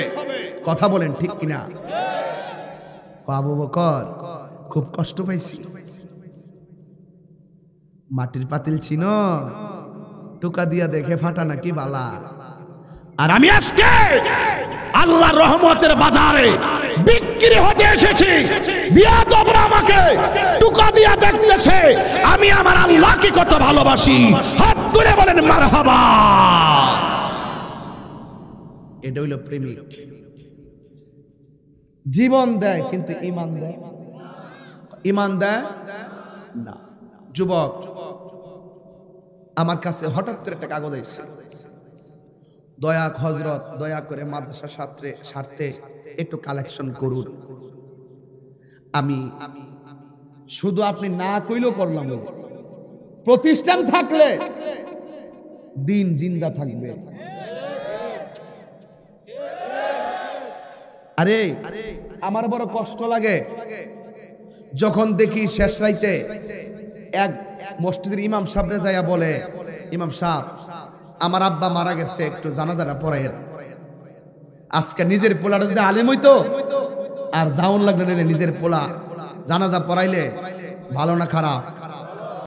কথা বলেন ঠিক কিনা? আবু বকর খুব কষ্ট পাইছি, মাটির পাতিল ছিল, টুকা দিয়া দেখে ফাটা নাকি বালা। আর আমি আজকে আল্লাহর রহমতের বাজারে বিক্রি হতে এসেছি, বিয়াদবরা আমাকে টুকা দিয়া দেখতেছে, আমি আমার আল্লাহকে কত ভালোবাসি, হাত তুলে বলেন মারহাবা। এটা হইল প্রেমিক, জীবন দেয় কিন্তু ইমান দেয়, ইমান দেয় না। যুবক, আমার কাছে হঠাৎ করে একটা কাগজ এসেছে, দয়া হযরত দয়া করে মাদ্রাসার স্বার্থে একটু কালেকশন করুন। আমি শুধু আপনি না কইলেও করলাম, প্রতিষ্ঠান থাকলে দিন জিন্দা থাকবে। আরে আমার বড় কষ্ট লাগে যখন দেখি শেষ রাইতে এক মসজিদের ইমাম সাহেবরে যাইয়া বলে, ইমাম সাহেব আমার আব্বা মারা গেছে, একটু জানাজাটা পড়াইয়েন। আজকে নিজের পোলাটা যদি আলেম হইতো আর জাউন লাগলে নিজের পোলা জানাজা পড়াইলে ভালো না খারাপ?